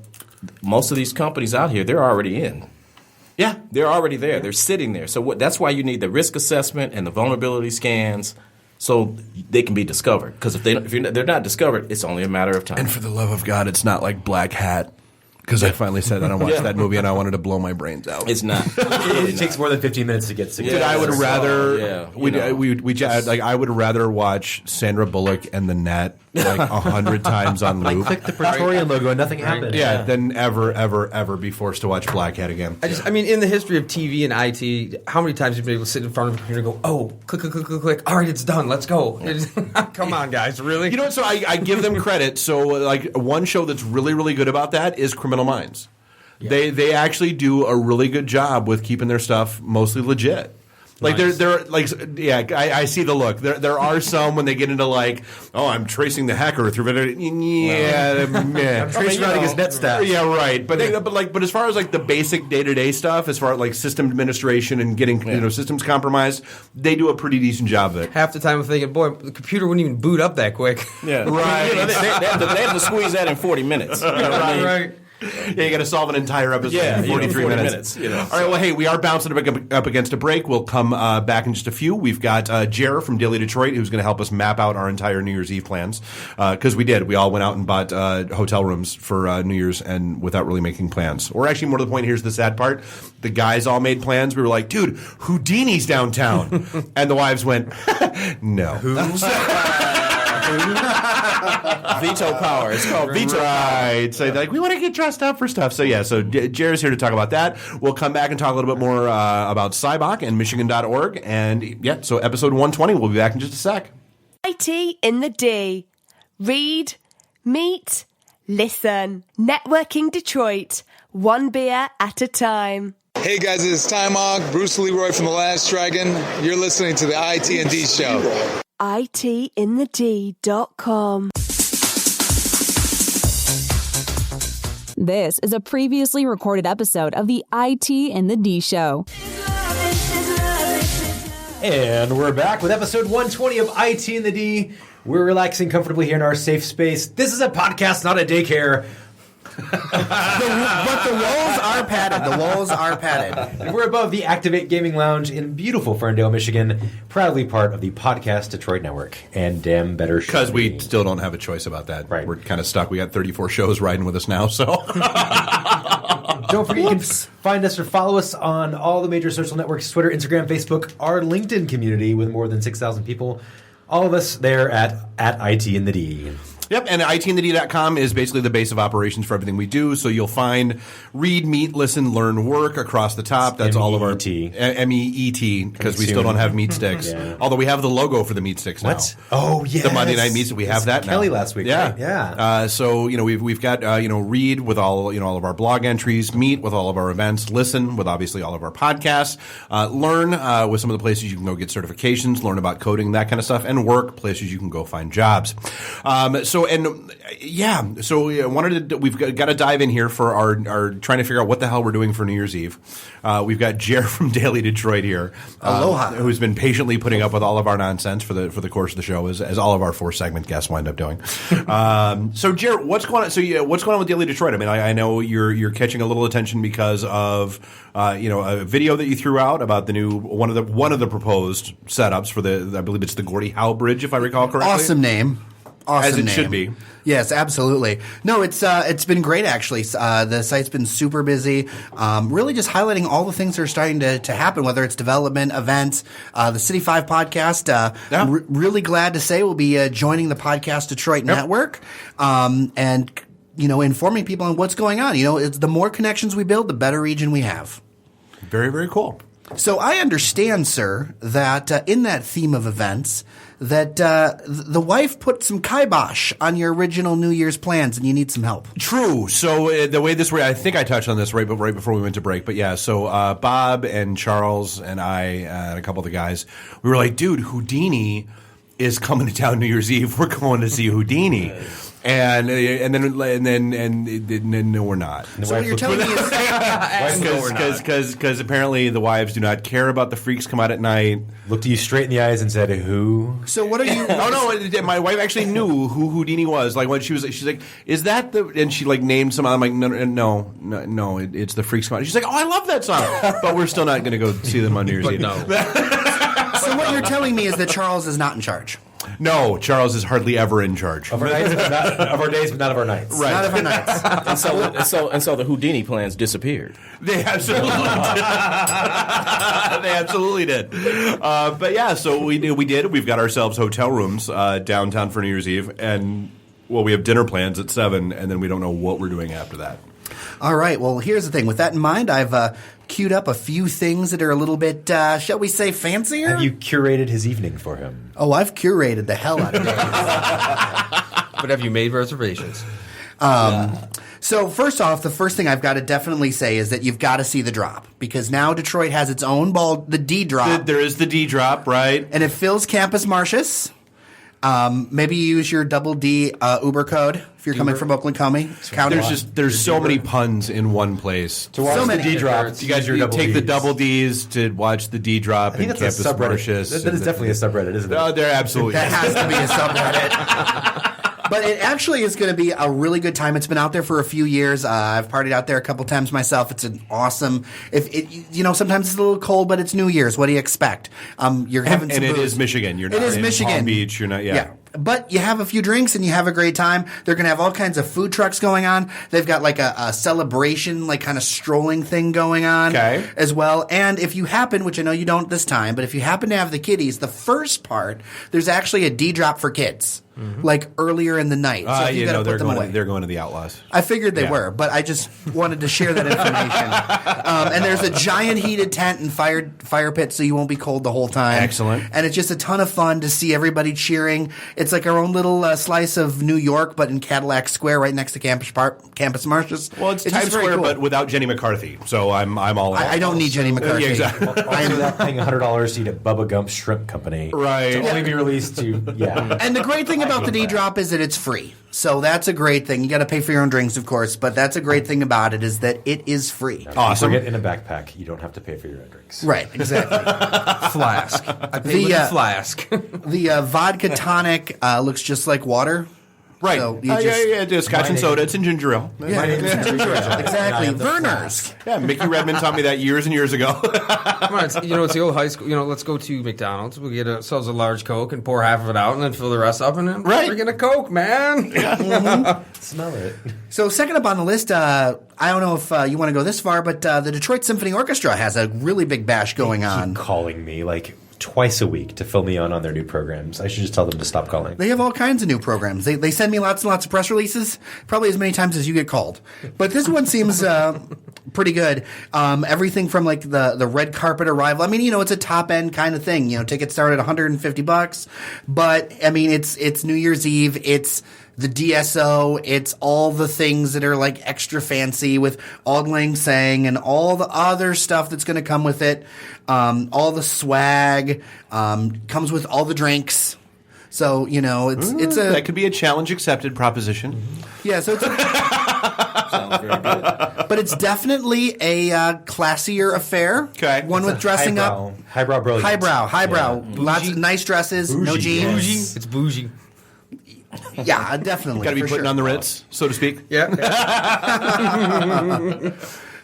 [SPEAKER 4] most of these companies out here, they're already in.
[SPEAKER 19] Yeah,
[SPEAKER 4] they're already there. They're sitting there. So that's why you need the risk assessment and the vulnerability scans. So they can be discovered. Because if they're not discovered, it's only a matter of time.
[SPEAKER 19] And for the love of God, it's not like Black Hat. Because I finally said that I watched that movie and I wanted to blow my brains out.
[SPEAKER 4] It's not.
[SPEAKER 21] It takes more than 15 minutes to get sick.
[SPEAKER 19] Dude, I would rather. I would rather watch Sandra Bullock and The Net like 100 times on loop.
[SPEAKER 21] Click the Praetorian logo and nothing happened.
[SPEAKER 19] Yeah, than ever be forced to watch Black Hat again.
[SPEAKER 3] I mean, in the history of TV and IT, how many times have you been able to sit in front of a computer and go, oh, click. All right, it's done. Let's go. Come on, guys. Really?
[SPEAKER 19] You know what? So I give them credit. So like one show that's really, really good about that is Criminal Minds. Yeah. They actually do a really good job with keeping their stuff mostly legit. Like they're like I see the look. There are some when they get into like, oh, I'm tracing the hacker through it. Yeah, man.
[SPEAKER 21] I'm tracing routing his net stats.
[SPEAKER 19] Yeah, right. But as far as like the basic day-to-day stuff, as far as like system administration and getting systems compromised, they do a pretty decent job of it.
[SPEAKER 3] Half the time I'm thinking, boy, the computer wouldn't even boot up that quick.
[SPEAKER 4] Yeah, right. They have to squeeze that in 40 minutes. You know what I mean?
[SPEAKER 3] Right.
[SPEAKER 19] Yeah, you got to solve an entire episode in 43 minutes. All right, well, hey, we are bouncing up against a break. We'll come back in just a few. We've got Jer from Daily Detroit who's going to help us map out our entire New Year's Eve plans. Because we did. We all went out and bought hotel rooms for New Year's and without really making plans. Or actually, more to the point, here's the sad part. The guys all made plans. We were like, dude, Houdini's downtown. And the wives went, no.
[SPEAKER 4] Veto power. It's called veto power.
[SPEAKER 19] Right. So like, we want to get dressed up for stuff. So yeah, so Jared's here to talk about that. We'll come back and talk a little bit more about CYBOC and Michigan.org. And yeah, so episode 120, we'll be back in just a sec.
[SPEAKER 2] IT in the D. Read, meet, listen. Networking Detroit. One beer at a time.
[SPEAKER 7] Hey guys, it's Timok, Bruce Leroy from The Last Dragon. You're listening to the IT&D Show.
[SPEAKER 2] ITinthed.com.
[SPEAKER 22] This is a previously recorded episode of the IT in the D Show.
[SPEAKER 21] And we're back with episode 120 of IT in the D. We're relaxing comfortably here in our safe space. This is a podcast, not a daycare.
[SPEAKER 20] But the walls are padded. The walls are padded.
[SPEAKER 21] And we're above the Activate Gaming Lounge in beautiful Ferndale, Michigan, proudly part of the Podcast Detroit Network. And damn better show.
[SPEAKER 19] Because we still don't have a choice about that.
[SPEAKER 21] Right.
[SPEAKER 19] We're kind of stuck. We got 34 shows riding with us now, so...
[SPEAKER 21] Don't forget you can find us or follow us on all the major social networks, Twitter, Instagram, Facebook, our LinkedIn community with more than 6,000 people. All of us there at IT in the D.
[SPEAKER 19] Yep, and itinthed.com is basically the base of operations for everything we do. So you'll find read, meet, listen, learn, work across the top. That's all of our MEET, because we still don't have meat sticks.
[SPEAKER 21] Yeah.
[SPEAKER 19] Although we have the logo for the meat sticks now.
[SPEAKER 21] What? Oh, yes.
[SPEAKER 19] The Monday Night Meats, we have that now.
[SPEAKER 21] Kelly last week,
[SPEAKER 19] yeah.
[SPEAKER 21] right? Yeah.
[SPEAKER 19] So, we've got, read with all of our blog entries, meet with all of our events, listen with obviously all of our podcasts, learn with some of the places you can go get certifications, learn about coding, that kind of stuff, and work, places you can go find jobs. We've got to dive in here for our trying to figure out what the hell we're doing for New Year's Eve. We've got Jer from Daily Detroit here,
[SPEAKER 20] Aloha,
[SPEAKER 19] who's been patiently putting up with all of our nonsense for the course of the show, as all of our 4-segment guests wind up doing. So Jer, what's going on? What's going on with Daily Detroit? I mean, I know you're catching a little attention because of a video that you threw out about the new one of the proposed setups for I believe it's the Gordie Howe Bridge, if I recall correctly.
[SPEAKER 20] Awesome name. Awesome
[SPEAKER 19] as it
[SPEAKER 20] name.
[SPEAKER 19] should be.
[SPEAKER 20] Yes, absolutely. No, it's been great actually. The site's been super busy. Really just highlighting all the things that are starting to happen, whether it's development, events, the City 5 podcast. Really glad to say we'll be joining the Podcast Detroit Network, and informing people on what's going on. It's the more connections we build, the better region we have.
[SPEAKER 19] Very, very cool.
[SPEAKER 20] So I understand, sir, that in that theme of events, that the wife put some kibosh on your original New Year's plans, and you need some help.
[SPEAKER 19] True. So the way this, I think I touched on this right before we went to break. But yeah, so Bob and Charles and I and a couple of the guys, we were like, dude, Houdini is coming to town New Year's Eve. We're going to see Houdini. And then no, we're not.
[SPEAKER 20] So what you're telling me is
[SPEAKER 19] because apparently the wives do not care about the freaks come out at night.
[SPEAKER 21] Looked you straight in the eyes and said, "Who?"
[SPEAKER 20] So what are you?
[SPEAKER 19] Oh no, my wife actually knew who Houdini was. Like when she's like, "Is that the?" And she like named some. I'm like, no, it's the freaks come out. She's like, "Oh, I love that song," but we're still not going to go see them on New Year's Eve.
[SPEAKER 21] No.
[SPEAKER 20] So what you're telling me is that Charles is not in charge.
[SPEAKER 19] No, Charles is hardly ever in charge
[SPEAKER 21] of our days, but not of our nights.
[SPEAKER 19] Right.
[SPEAKER 20] Not of our nights.
[SPEAKER 4] and so the Houdini plans disappeared.
[SPEAKER 19] They absolutely did. They absolutely did. But yeah, so we did. We've got ourselves hotel rooms downtown for New Year's Eve, and we have dinner plans at 7, and then we don't know what we're doing after that.
[SPEAKER 20] All right. Well, here's the thing. With that in mind, I've queued up a few things that are a little bit, shall we say, fancier.
[SPEAKER 21] Have you curated his evening for him?
[SPEAKER 20] Oh, I've curated the hell out of it.
[SPEAKER 3] But have you made reservations?
[SPEAKER 20] So first off, the first thing I've got to definitely say is that you've got to see the drop, because now Detroit has its own the D drop.
[SPEAKER 19] There is the D drop, right?
[SPEAKER 20] And it fills Campus Martius. Maybe you use your double D Uber code if you're coming from Oakland County.
[SPEAKER 19] There's so many puns in one place.
[SPEAKER 21] To watch the D drop,
[SPEAKER 19] you guys take the double Ds to watch the D drop in Campus Martius.
[SPEAKER 21] That is definitely a subreddit, isn't it?
[SPEAKER 19] No, there absolutely
[SPEAKER 20] that has to be a subreddit. But it actually is going to be a really good time. It's been out there for a few years. I've partied out there a couple times myself. It's an awesome. Sometimes it's a little cold, but it's New Year's. What do you expect? You're having some
[SPEAKER 19] and it
[SPEAKER 20] booze.
[SPEAKER 19] is Michigan. You're not
[SPEAKER 20] it is
[SPEAKER 19] in
[SPEAKER 20] Michigan.
[SPEAKER 19] Palm Beach. You're not. Yeah.
[SPEAKER 20] But you have a few drinks and you have a great time. They're going to have all kinds of food trucks going on. They've got like a celebration, like kind of strolling thing going on as well. And if you happen, which I know you don't this time, but if you happen to have the kiddies, the first part, there's actually a D-drop for kids. Like earlier in the night. So you got to put them away.
[SPEAKER 19] They're going to the Outlaws.
[SPEAKER 20] I figured they were, but I just wanted to share that information. And there's a giant heated tent and fire pit, so you won't be cold the whole time.
[SPEAKER 19] Excellent.
[SPEAKER 20] And it's just a ton of fun to see everybody cheering. It's like our own little slice of New York, but in Cadillac Square, right next to Campus Martius.
[SPEAKER 19] Well, it's Times Square, cool. But without Jenny McCarthy. So I'm all in.
[SPEAKER 20] I don't need Jenny McCarthy.
[SPEAKER 19] Yeah, exactly.
[SPEAKER 21] I'm not paying $100 to eat at Bubba Gump's Shrimp Company.
[SPEAKER 19] Right.
[SPEAKER 21] To only be released to
[SPEAKER 20] And the great thing about the D-Drop is that it's free. So that's a great thing. You got to pay for your own drinks, of course, but that's a great thing about it is that it is free.
[SPEAKER 21] Awesome. Bring it in a backpack. You don't have to pay for your own drinks.
[SPEAKER 20] Right, exactly.
[SPEAKER 3] Flask. I pay with a flask.
[SPEAKER 20] The vodka tonic looks just like water.
[SPEAKER 19] Right.
[SPEAKER 20] So
[SPEAKER 19] yeah. Scotch and soda. It's in ginger ale.
[SPEAKER 20] Yeah, exactly. Verner's.
[SPEAKER 19] Yeah, Mickey Redmond taught me that years and years ago.
[SPEAKER 3] Come on, it's the old high school. Let's go to McDonald's. We'll get ourselves a large Coke and pour half of it out, and then fill the rest up, and then we're getting a Coke, man.
[SPEAKER 20] Yeah.
[SPEAKER 21] Smell it.
[SPEAKER 20] So second up on the list, I don't know if you want to go this far, but the Detroit Symphony Orchestra has a really big bash going on.
[SPEAKER 21] Keep calling me like twice a week to fill me on their new programs. I should just tell them to stop calling.
[SPEAKER 20] They have all kinds of new programs. They send me lots and lots of press releases, probably as many times as you get called. But this one seems pretty good. Everything from like the red carpet arrival. I mean, it's a top end kind of thing. Tickets start at $150, but I mean, it's New Year's Eve. It's the DSO, it's all the things that are like extra fancy with Auld Lang Syne and all the other stuff that's going to come with it. All the swag comes with all the drinks. So it's a
[SPEAKER 19] that could be a challenge accepted proposition.
[SPEAKER 20] Yeah, so it's sounds very good. But it's definitely a classier affair.
[SPEAKER 19] Okay,
[SPEAKER 20] one with dressing up,
[SPEAKER 21] highbrow, brilliant,
[SPEAKER 20] highbrow. Yeah. Lots of nice dresses, no jeans.
[SPEAKER 3] Bougie. It's bougie.
[SPEAKER 20] Yeah, definitely.
[SPEAKER 19] Got to be putting on the Ritz, so to speak.
[SPEAKER 3] Yeah.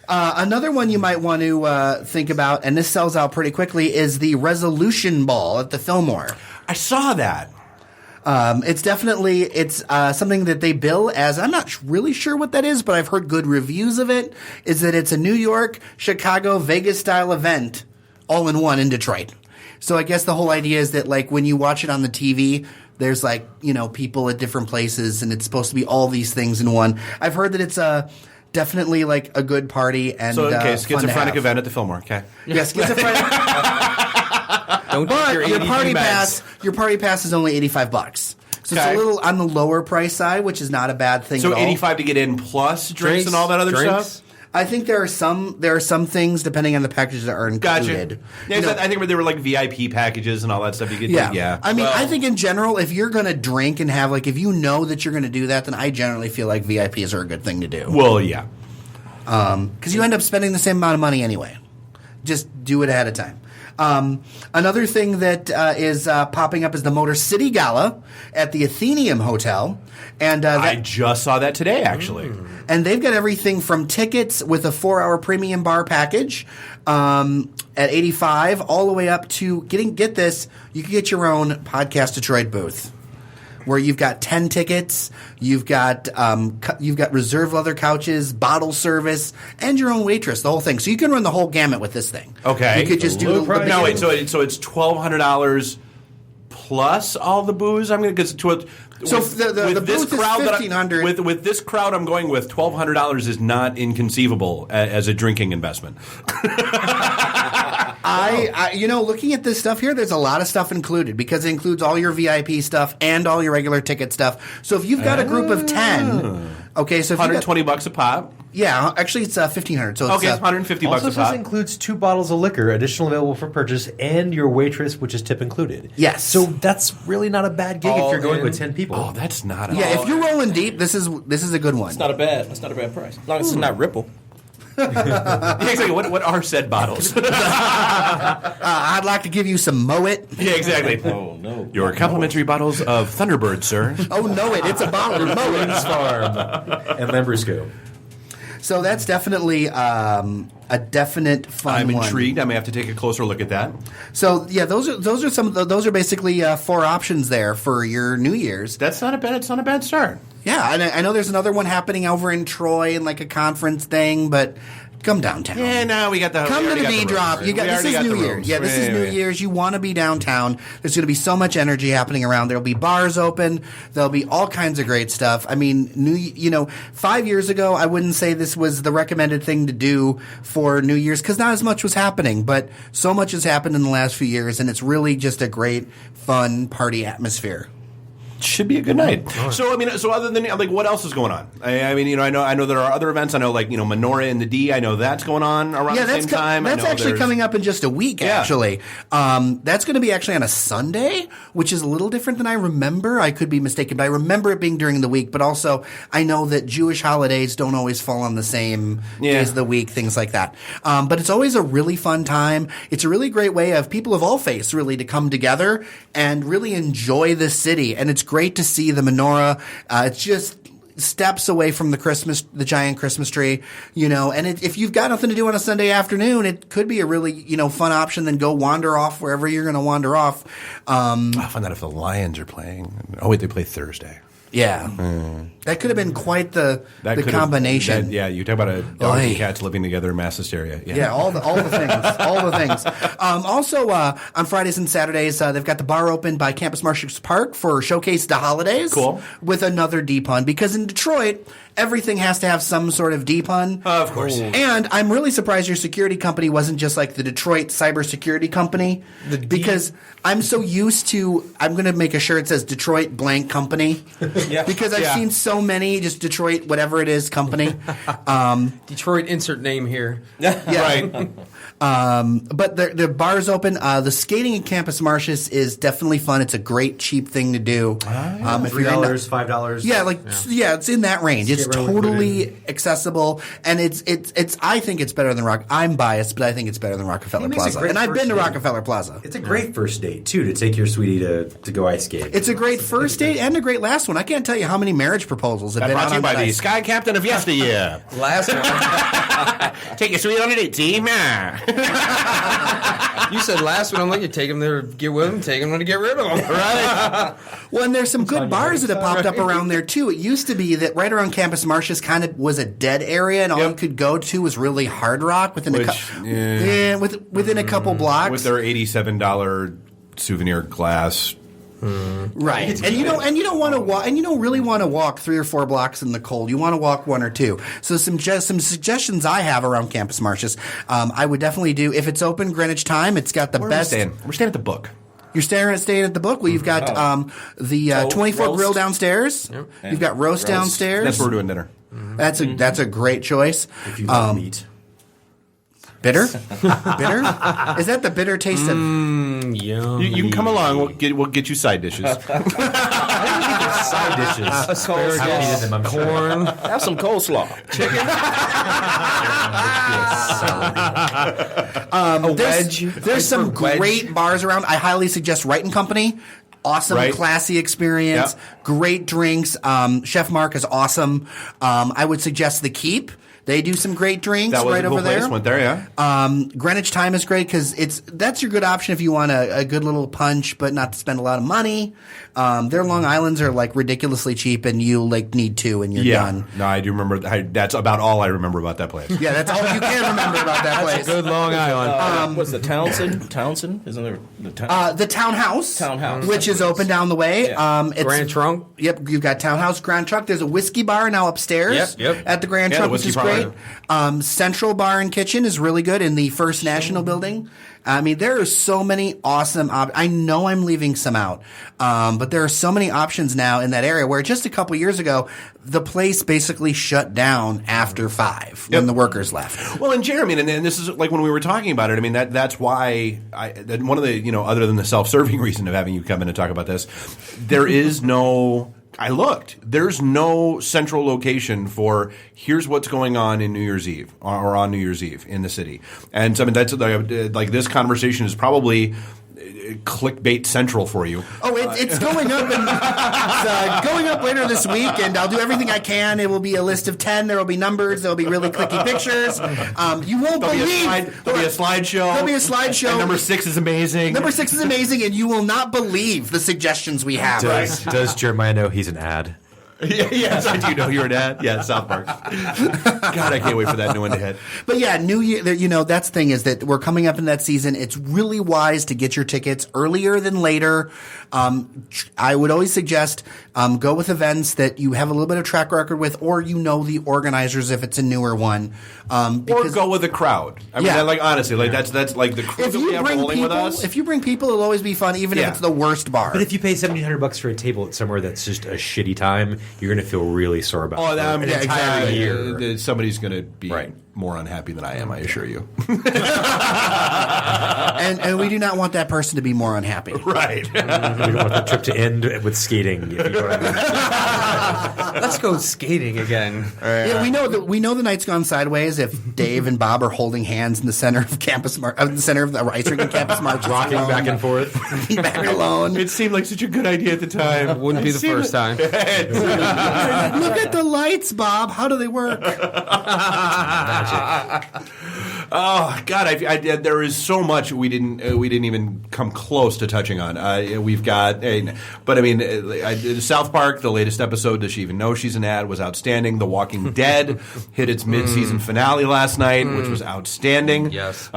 [SPEAKER 20] Another one you might want to think about, and this sells out pretty quickly, is the Resolution Ball at the Fillmore.
[SPEAKER 19] I saw that.
[SPEAKER 20] It's definitely something that they bill as, I'm not really sure what that is, but I've heard good reviews of it, is that it's a New York, Chicago, Vegas style event all in one in Detroit. So I guess the whole idea is that like when you watch it on the TV, there's like, people at different places and it's supposed to be all these things in one. I've heard that it's definitely like a good party and
[SPEAKER 19] schizophrenic event at the Fillmore. Okay.
[SPEAKER 20] Yeah, schizophrenic. But your party pass is only $85. So it's a little on the lower price side, which is not a bad thing.
[SPEAKER 19] So
[SPEAKER 20] at all.
[SPEAKER 19] $85 to get in plus drinks and all that other stuff.
[SPEAKER 20] I think there are some things depending on the packages that are included.
[SPEAKER 19] Gotcha. Yeah, I think there were like VIP packages and all that stuff. You could
[SPEAKER 20] I mean, I think in general, if you're going to drink and have if you know that you're going to do that, then I generally feel like VIPs are a good thing to do.
[SPEAKER 19] Well, yeah,
[SPEAKER 20] because you end up spending the same amount of money anyway. Just do it ahead of time. Another thing that is popping up is the Motor City Gala at the Athenaeum Hotel. And
[SPEAKER 19] I just saw that today, actually.
[SPEAKER 20] And they've got everything from tickets with a 4-hour premium bar package at $85 all the way up to get this, you can get your own Podcast Detroit booth where you've got 10 tickets, you've got reserve leather couches, bottle service, and your own waitress, the whole thing. So you can run the whole gamut with this thing.
[SPEAKER 19] Okay.
[SPEAKER 20] You could just do the
[SPEAKER 19] no, wait, so it's $1,200 plus all the booze. I'm going to get to it.
[SPEAKER 20] So the booth is $1,500.
[SPEAKER 19] With this crowd I'm going with, $1,200 is not inconceivable as a drinking investment.
[SPEAKER 20] Looking at this stuff here, there's a lot of stuff included because it includes all your VIP stuff and all your regular ticket stuff. So if you've got a group of 10, okay, so if
[SPEAKER 19] $120 a pop.
[SPEAKER 20] Yeah, actually it's $1,500. So
[SPEAKER 19] it's $150
[SPEAKER 21] also
[SPEAKER 19] a pop.
[SPEAKER 21] This includes 2 bottles of liquor, additional available for purchase, and your waitress, which is tip included.
[SPEAKER 20] Yes.
[SPEAKER 21] So that's really not a bad gig if you're going with 10 people.
[SPEAKER 19] Oh, that's not.
[SPEAKER 20] If you're rolling deep, this is a good one.
[SPEAKER 4] That's not a bad price. As long as it's not Ripple.
[SPEAKER 19] Yeah, exactly. What are said bottles?
[SPEAKER 20] I'd like to give you some Moet.
[SPEAKER 19] Yeah, exactly.
[SPEAKER 4] Oh no!
[SPEAKER 19] Your complimentary bottles of Thunderbird, sir.
[SPEAKER 20] Oh no! It's a bottle of Moet
[SPEAKER 21] Farm and Lambrusco.
[SPEAKER 20] So that's definitely a definite fun
[SPEAKER 19] I'm
[SPEAKER 20] one.
[SPEAKER 19] intrigued. I may have to take a closer look at that.
[SPEAKER 20] So yeah, those are some of those are basically 4 options there for your New Year's.
[SPEAKER 19] It's not a bad start.
[SPEAKER 20] Yeah, and I know there's another one happening over in Troy in like a conference thing, but come downtown.
[SPEAKER 19] Yeah, no, we got the.
[SPEAKER 20] Come to the B drop.
[SPEAKER 19] This
[SPEAKER 20] This is New Year's. Yeah, this is New Year's. You want to be downtown. There's going to be so much energy happening around. There'll be bars open. There'll be all kinds of great stuff. I mean, 5 years ago, I wouldn't say this was the recommended thing to do for New Year's because not as much was happening, but so much has happened in the last few years, and it's really just a great, fun party atmosphere.
[SPEAKER 19] Should be a good night. So I mean, other than like, what else is going on? I mean, I know there are other events. I know like Menorah in the D. I know that's going on around the same time.
[SPEAKER 20] That's actually coming up in just a week.
[SPEAKER 19] Yeah.
[SPEAKER 20] Actually, that's going to be actually on a Sunday, which is a little different than I remember. I could be mistaken, but I remember it being during the week. But also, I know that Jewish holidays don't always fall on the same days of the week, things like that. But it's always a really fun time. It's a really great way of people of all faiths really to come together and really enjoy the city. And it's great to see the menorah. It's just steps away from the giant Christmas tree, and if you've got nothing to do on a Sunday afternoon, it could be a really, fun option. Then go wander off wherever you're going to wander off.
[SPEAKER 19] I find that if the Lions are playing. Oh, wait, they play Thursday.
[SPEAKER 20] Yeah. That could have been quite the combination.
[SPEAKER 19] You talk about a dog and cats living together in mass hysteria.
[SPEAKER 20] Yeah, all the things. All the things. Also, on Fridays and Saturdays, they've got the bar open by Campus Martius Park for Showcase the Holidays.
[SPEAKER 19] Cool.
[SPEAKER 20] With another D-pun, because in Detroit, everything has to have some sort of D-pun.
[SPEAKER 19] Of course.
[SPEAKER 20] And I'm really surprised your security company wasn't just like the Detroit Cybersecurity Company. Because I'm so used to, I'm going to make a shirt that says Detroit blank company. Because I've seen so many just Detroit whatever it is company.
[SPEAKER 3] Detroit insert name here.
[SPEAKER 19] Right.
[SPEAKER 20] But the bar's open. The skating at Campus Martius is definitely fun. It's a great cheap thing to do.
[SPEAKER 21] $3, $5.
[SPEAKER 20] Yeah, it's in that range. It's totally accessible, and it's. I think it's better than Rock. I'm biased, but I think it's better than Rockefeller Plaza. And I've been to Rockefeller Plaza.
[SPEAKER 21] It's a great first date too, to take your sweetie to go ice skate.
[SPEAKER 20] It's a great first date and a great last one. I can't tell you how many marriage proposals have been
[SPEAKER 19] brought
[SPEAKER 20] out
[SPEAKER 19] to you
[SPEAKER 20] on
[SPEAKER 19] by
[SPEAKER 20] that
[SPEAKER 19] the
[SPEAKER 20] ice.
[SPEAKER 19] Sky Captain of Yesteryear.
[SPEAKER 3] Last one.
[SPEAKER 19] Take your sweet on a date, team.
[SPEAKER 3] You said last one. I'm like, you take them there to get with them, take them there to get rid of them.
[SPEAKER 20] Right. Well, and there's some good bars that have popped up around there, too. It used to be that right around Campus Martius kind of was a dead area, and all you could go to was really hard rock within within a couple blocks.
[SPEAKER 19] With their $87 souvenir glass.
[SPEAKER 20] Right, and you don't want to walk, and you don't really want to walk 3 or 4 blocks in the cold. You want to walk 1 or 2. So some suggestions I have around Campus Martius, I would definitely do if it's open Greenwich time. It's got the best.
[SPEAKER 19] We're staying at the Book.
[SPEAKER 20] You're staying at the Book. Well, you've got the 24 grill downstairs. Yep. You've got roast downstairs.
[SPEAKER 19] That's where we're doing dinner.
[SPEAKER 20] That's a great choice.
[SPEAKER 21] If you love meat.
[SPEAKER 20] Bitter? Bitter? Is that the bitter taste of...
[SPEAKER 3] Yum.
[SPEAKER 19] You can come along. We'll get you side dishes.
[SPEAKER 21] Side dishes.
[SPEAKER 3] Asparagus, corn.
[SPEAKER 4] Have some coleslaw.
[SPEAKER 3] Chicken.
[SPEAKER 20] There's some great bars around. I highly suggest Wright & Company. Awesome, classy experience. Yep. Great drinks. Chef Mark is awesome. I would suggest The Keep. They do some great drinks right over there.
[SPEAKER 19] Went there, yeah.
[SPEAKER 20] Greenwich Time is great because that's your good option if you want a good little punch, but not to spend a lot of money. Their Long Islands are like ridiculously cheap, and you need 2 and you're done.
[SPEAKER 19] No, I do remember. That's about all I remember about that place.
[SPEAKER 20] Yeah, that's all you can remember about that place.
[SPEAKER 3] That's a good Long Island.
[SPEAKER 4] What's the Townsend? Isn't there the
[SPEAKER 20] Townhouse?
[SPEAKER 4] Townhouse,
[SPEAKER 20] which is open down the way.
[SPEAKER 4] Yeah.
[SPEAKER 20] It's
[SPEAKER 3] Grand Trunk.
[SPEAKER 20] Yep, you've got Townhouse, Grand Trunk. There's a whiskey bar now upstairs.
[SPEAKER 3] Yep.
[SPEAKER 20] At the Grand Trunk, which is great. Central Bar and Kitchen is really good in the First National Building. I mean, there are so many awesome I know I'm leaving some out, but there are so many options now in that area where just a couple years ago, the place basically shut down after 5 when the workers left.
[SPEAKER 19] Well, and Jeremy, and this is like when we were talking about it, I mean, that's why one of the, other than the self-serving reason of having you come in and talk about this, there is no... I looked. There's no central location for here's what's going on in New Year's Eve or on New Year's Eve in the city. And so, I mean, that's like this conversation is probably clickbait central for you.
[SPEAKER 20] Oh, it's going up, and it's going up later this week, and I'll do everything I can. It will be a list of 10. There will be numbers. There will be really clicky pictures. You won't believe.
[SPEAKER 19] There'll be a slideshow.
[SPEAKER 20] There'll be a slideshow.
[SPEAKER 19] And number 6 is amazing.
[SPEAKER 20] Number 6 is amazing, and you will not believe the suggestions we have.
[SPEAKER 21] Does Jeremiah know he's an ad?
[SPEAKER 19] Yes, I do know you're an ad. Yeah, South Park. God, I can't wait for that new one to hit.
[SPEAKER 20] But yeah, New Year, that's the thing is that we're coming up in that season. It's really wise to get your tickets earlier than later. I would always suggest go with events that you have a little bit of track record with, or the organizers if it's a newer one.
[SPEAKER 19] Or go with a crowd. I mean, honestly, that's like the crew that we have rolling with us.
[SPEAKER 20] If you bring people, it'll always be fun, even if it's the worst bar.
[SPEAKER 21] But if you pay $1,700 for a table at somewhere that's just a shitty time, you're going to feel really sore about it.
[SPEAKER 19] An entire year. Somebody's going to be more unhappy than I am, I assure you.
[SPEAKER 20] and we do not want that person to be more unhappy.
[SPEAKER 19] Right.
[SPEAKER 21] We don't want the trip to end with skating. If you know what I mean.
[SPEAKER 3] Let's go skating again.
[SPEAKER 20] Yeah, we know the night's gone sideways if Dave and Bob are holding hands in the center of the center of the ice rink and campus march,
[SPEAKER 21] rocking back and forth,
[SPEAKER 20] back alone.
[SPEAKER 19] It seemed like such a good idea at the time.
[SPEAKER 3] Wouldn't be the first time.
[SPEAKER 20] Look at the lights, Bob. How do they work?
[SPEAKER 19] Oh God, there is so much we didn't even come close to touching on. We've got, but I mean, South Park, the latest episode. Does she even know she's an ad? Was outstanding. The Walking Dead hit its mid-season finale last night, which was outstanding.
[SPEAKER 3] Yes.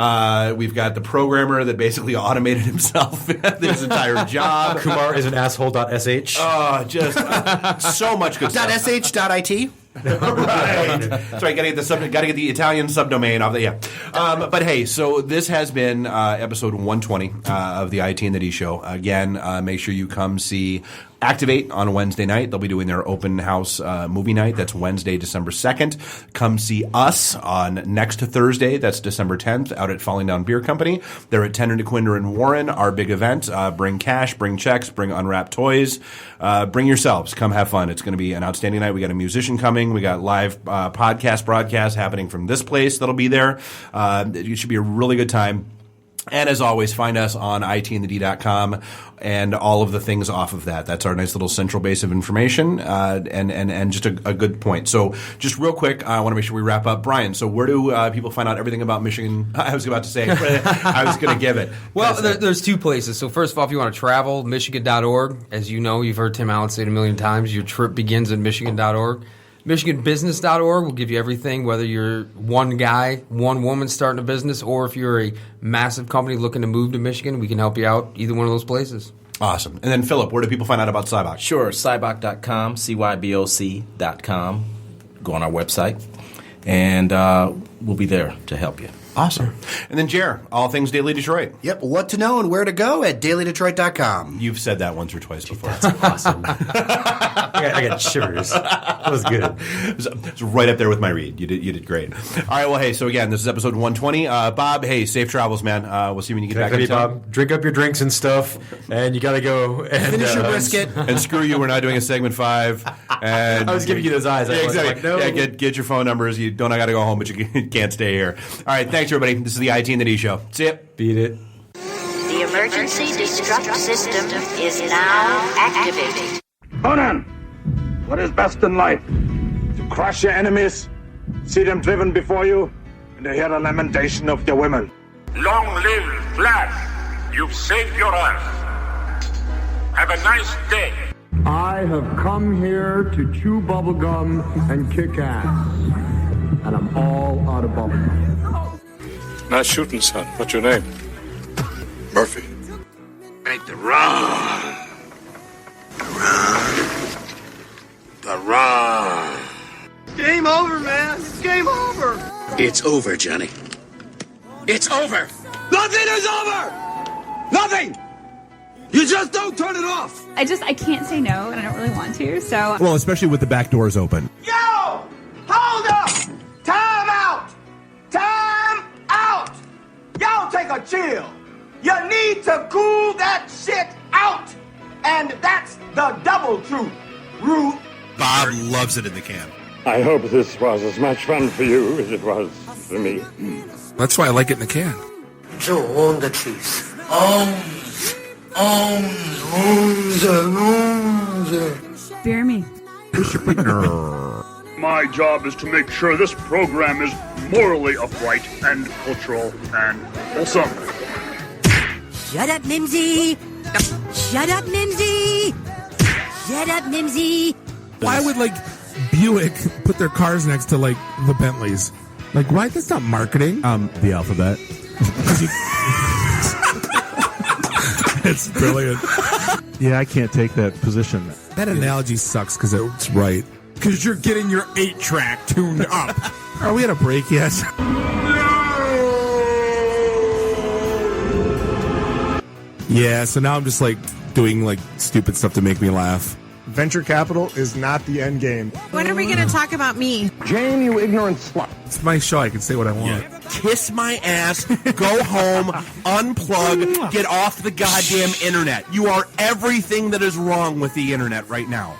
[SPEAKER 19] We've got the programmer that basically automated himself his entire job.
[SPEAKER 21] Kumar is an asshole.sh.
[SPEAKER 19] Oh, just so much good stuff.
[SPEAKER 20] .sh.it.
[SPEAKER 19] Right. That's right. Got to get the Italian subdomain off the but hey, so this has been episode 120 of the IT and the D show. Again, make sure you come see Activate on Wednesday night. They'll be doing their open house movie night. That's Wednesday, December 2nd. Come see us on next Thursday. That's December 10th out at Falling Down Beer Company. They're at Tender, DeQuinder, and Warren, our big event. Bring cash, bring checks, bring unwrapped toys. Bring yourselves. Come have fun. It's going to be an outstanding night. We got a musician coming. We got live podcast broadcasts happening from this place that'll be there. It should be a really good time. And as always, find us on itandthed.com and all of the things off of that. That's our nice little central base of information, and just a good point. So just real quick, I want to make sure we wrap up. Brian, so where do people find out everything about Michigan? I was about to say, I was going to give it.
[SPEAKER 3] Well, there's two places. So first of all, if you want to travel, michigan.org. As you know, you've heard Tim Allen say it a million times, your trip begins at michigan.org. MichiganBusiness.org will give you everything, whether you're one guy, one woman starting a business, or if you're a massive company looking to move to Michigan, we can help you out either one of those places.
[SPEAKER 19] Awesome. And then, Philip, where do people find out about CYBOC?
[SPEAKER 4] Sure, CYBOC.com, CYBOC.com. Go on our website, and we'll be there to help you.
[SPEAKER 19] Awesome. And then, Jer, all things Daily Detroit.
[SPEAKER 20] Yep, what to know and where to go at dailydetroit.com.
[SPEAKER 19] You've said that once or twice before.
[SPEAKER 21] That's awesome. I got shivers. That was good.
[SPEAKER 19] It's right up there with my read. You did great. All right, well, hey, so again, this is episode 120. Bob, hey, safe travels, man. We'll see you when you get back in town.
[SPEAKER 21] Bob, drink up your drinks and stuff, and you got to go and
[SPEAKER 20] finish your brisket.
[SPEAKER 19] And screw you, we're not doing a segment 5. And
[SPEAKER 21] I was giving you those eyes.
[SPEAKER 19] Yeah, exactly.
[SPEAKER 21] Like, no.
[SPEAKER 19] Yeah, get your phone numbers. You don't got to go home, but you can't stay here. All right, thanks, everybody. This is the IT and the D show. See ya.
[SPEAKER 21] Beat it.
[SPEAKER 8] The emergency destruct system is now activated.
[SPEAKER 14] Conan, what is best in life? To crush your enemies, see them driven before you, and to hear the lamentation of your women.
[SPEAKER 15] Long live Flash! You've saved your Earth. Have a nice day.
[SPEAKER 24] I have come here to chew bubblegum and kick ass. And I'm all out of bubblegum.
[SPEAKER 15] Nice shooting, son. What's your name? Murphy. Make the run. The run.
[SPEAKER 13] Game over, man. It's game over.
[SPEAKER 15] It's over, Johnny. It's over.
[SPEAKER 13] Nothing is over. Nothing. You just don't turn it off.
[SPEAKER 25] I can't say no, and I don't really want to, so.
[SPEAKER 9] Well, especially with the back doors open.
[SPEAKER 13] Yo! Hold up! Time out! Time out! Y'all take a chill. You need to cool that shit out. And that's the double truth. Ruth.
[SPEAKER 9] Bob loves it in the can.
[SPEAKER 15] I hope this was as much fun for you as it was for me.
[SPEAKER 11] That's why I like it in the can.
[SPEAKER 26] Joe, own the truth. Own
[SPEAKER 25] Fear me.
[SPEAKER 24] My job is to make sure this program is morally upright and cultural and wholesome.
[SPEAKER 5] Shut up, Mimsy! Shut up, Mimsy! Shut up, Mimsy!
[SPEAKER 11] Why would like Buick put their cars next to like the Bentleys? Like, why? That's not marketing.
[SPEAKER 9] The alphabet.
[SPEAKER 11] It's brilliant.
[SPEAKER 9] Yeah, I can't take that position.
[SPEAKER 11] That analogy sucks because it's right. Because you're getting your 8-track tuned up. Are we at a break yet? Yeah, so now I'm just like doing like stupid stuff to make me laugh.
[SPEAKER 12] Venture capital is not the end game.
[SPEAKER 16] When are we going to talk about me?
[SPEAKER 12] Jane, you ignorant slut.
[SPEAKER 11] It's my show. I can say what I want.
[SPEAKER 17] Kiss my ass, go home, unplug, get off the goddamn internet. You are everything that is wrong with the internet right now.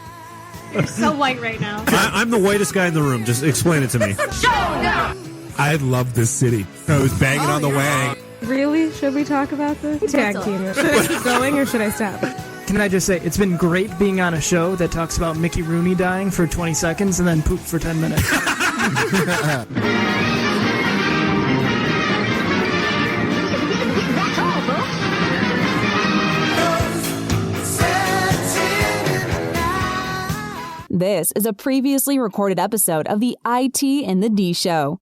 [SPEAKER 25] You're so white right now.
[SPEAKER 9] I'm the whitest guy in the room. Just explain it to me.
[SPEAKER 11] I love this city. I was banging on the wang.
[SPEAKER 16] Really? Should we talk about this? Tag team it. Should I keep going or should I stop?
[SPEAKER 18] Can I just say, it's been great being on a show that talks about Mickey Rooney dying for 20 seconds and then poop for 10 minutes.
[SPEAKER 22] This is a previously recorded episode of the IT and the D Show.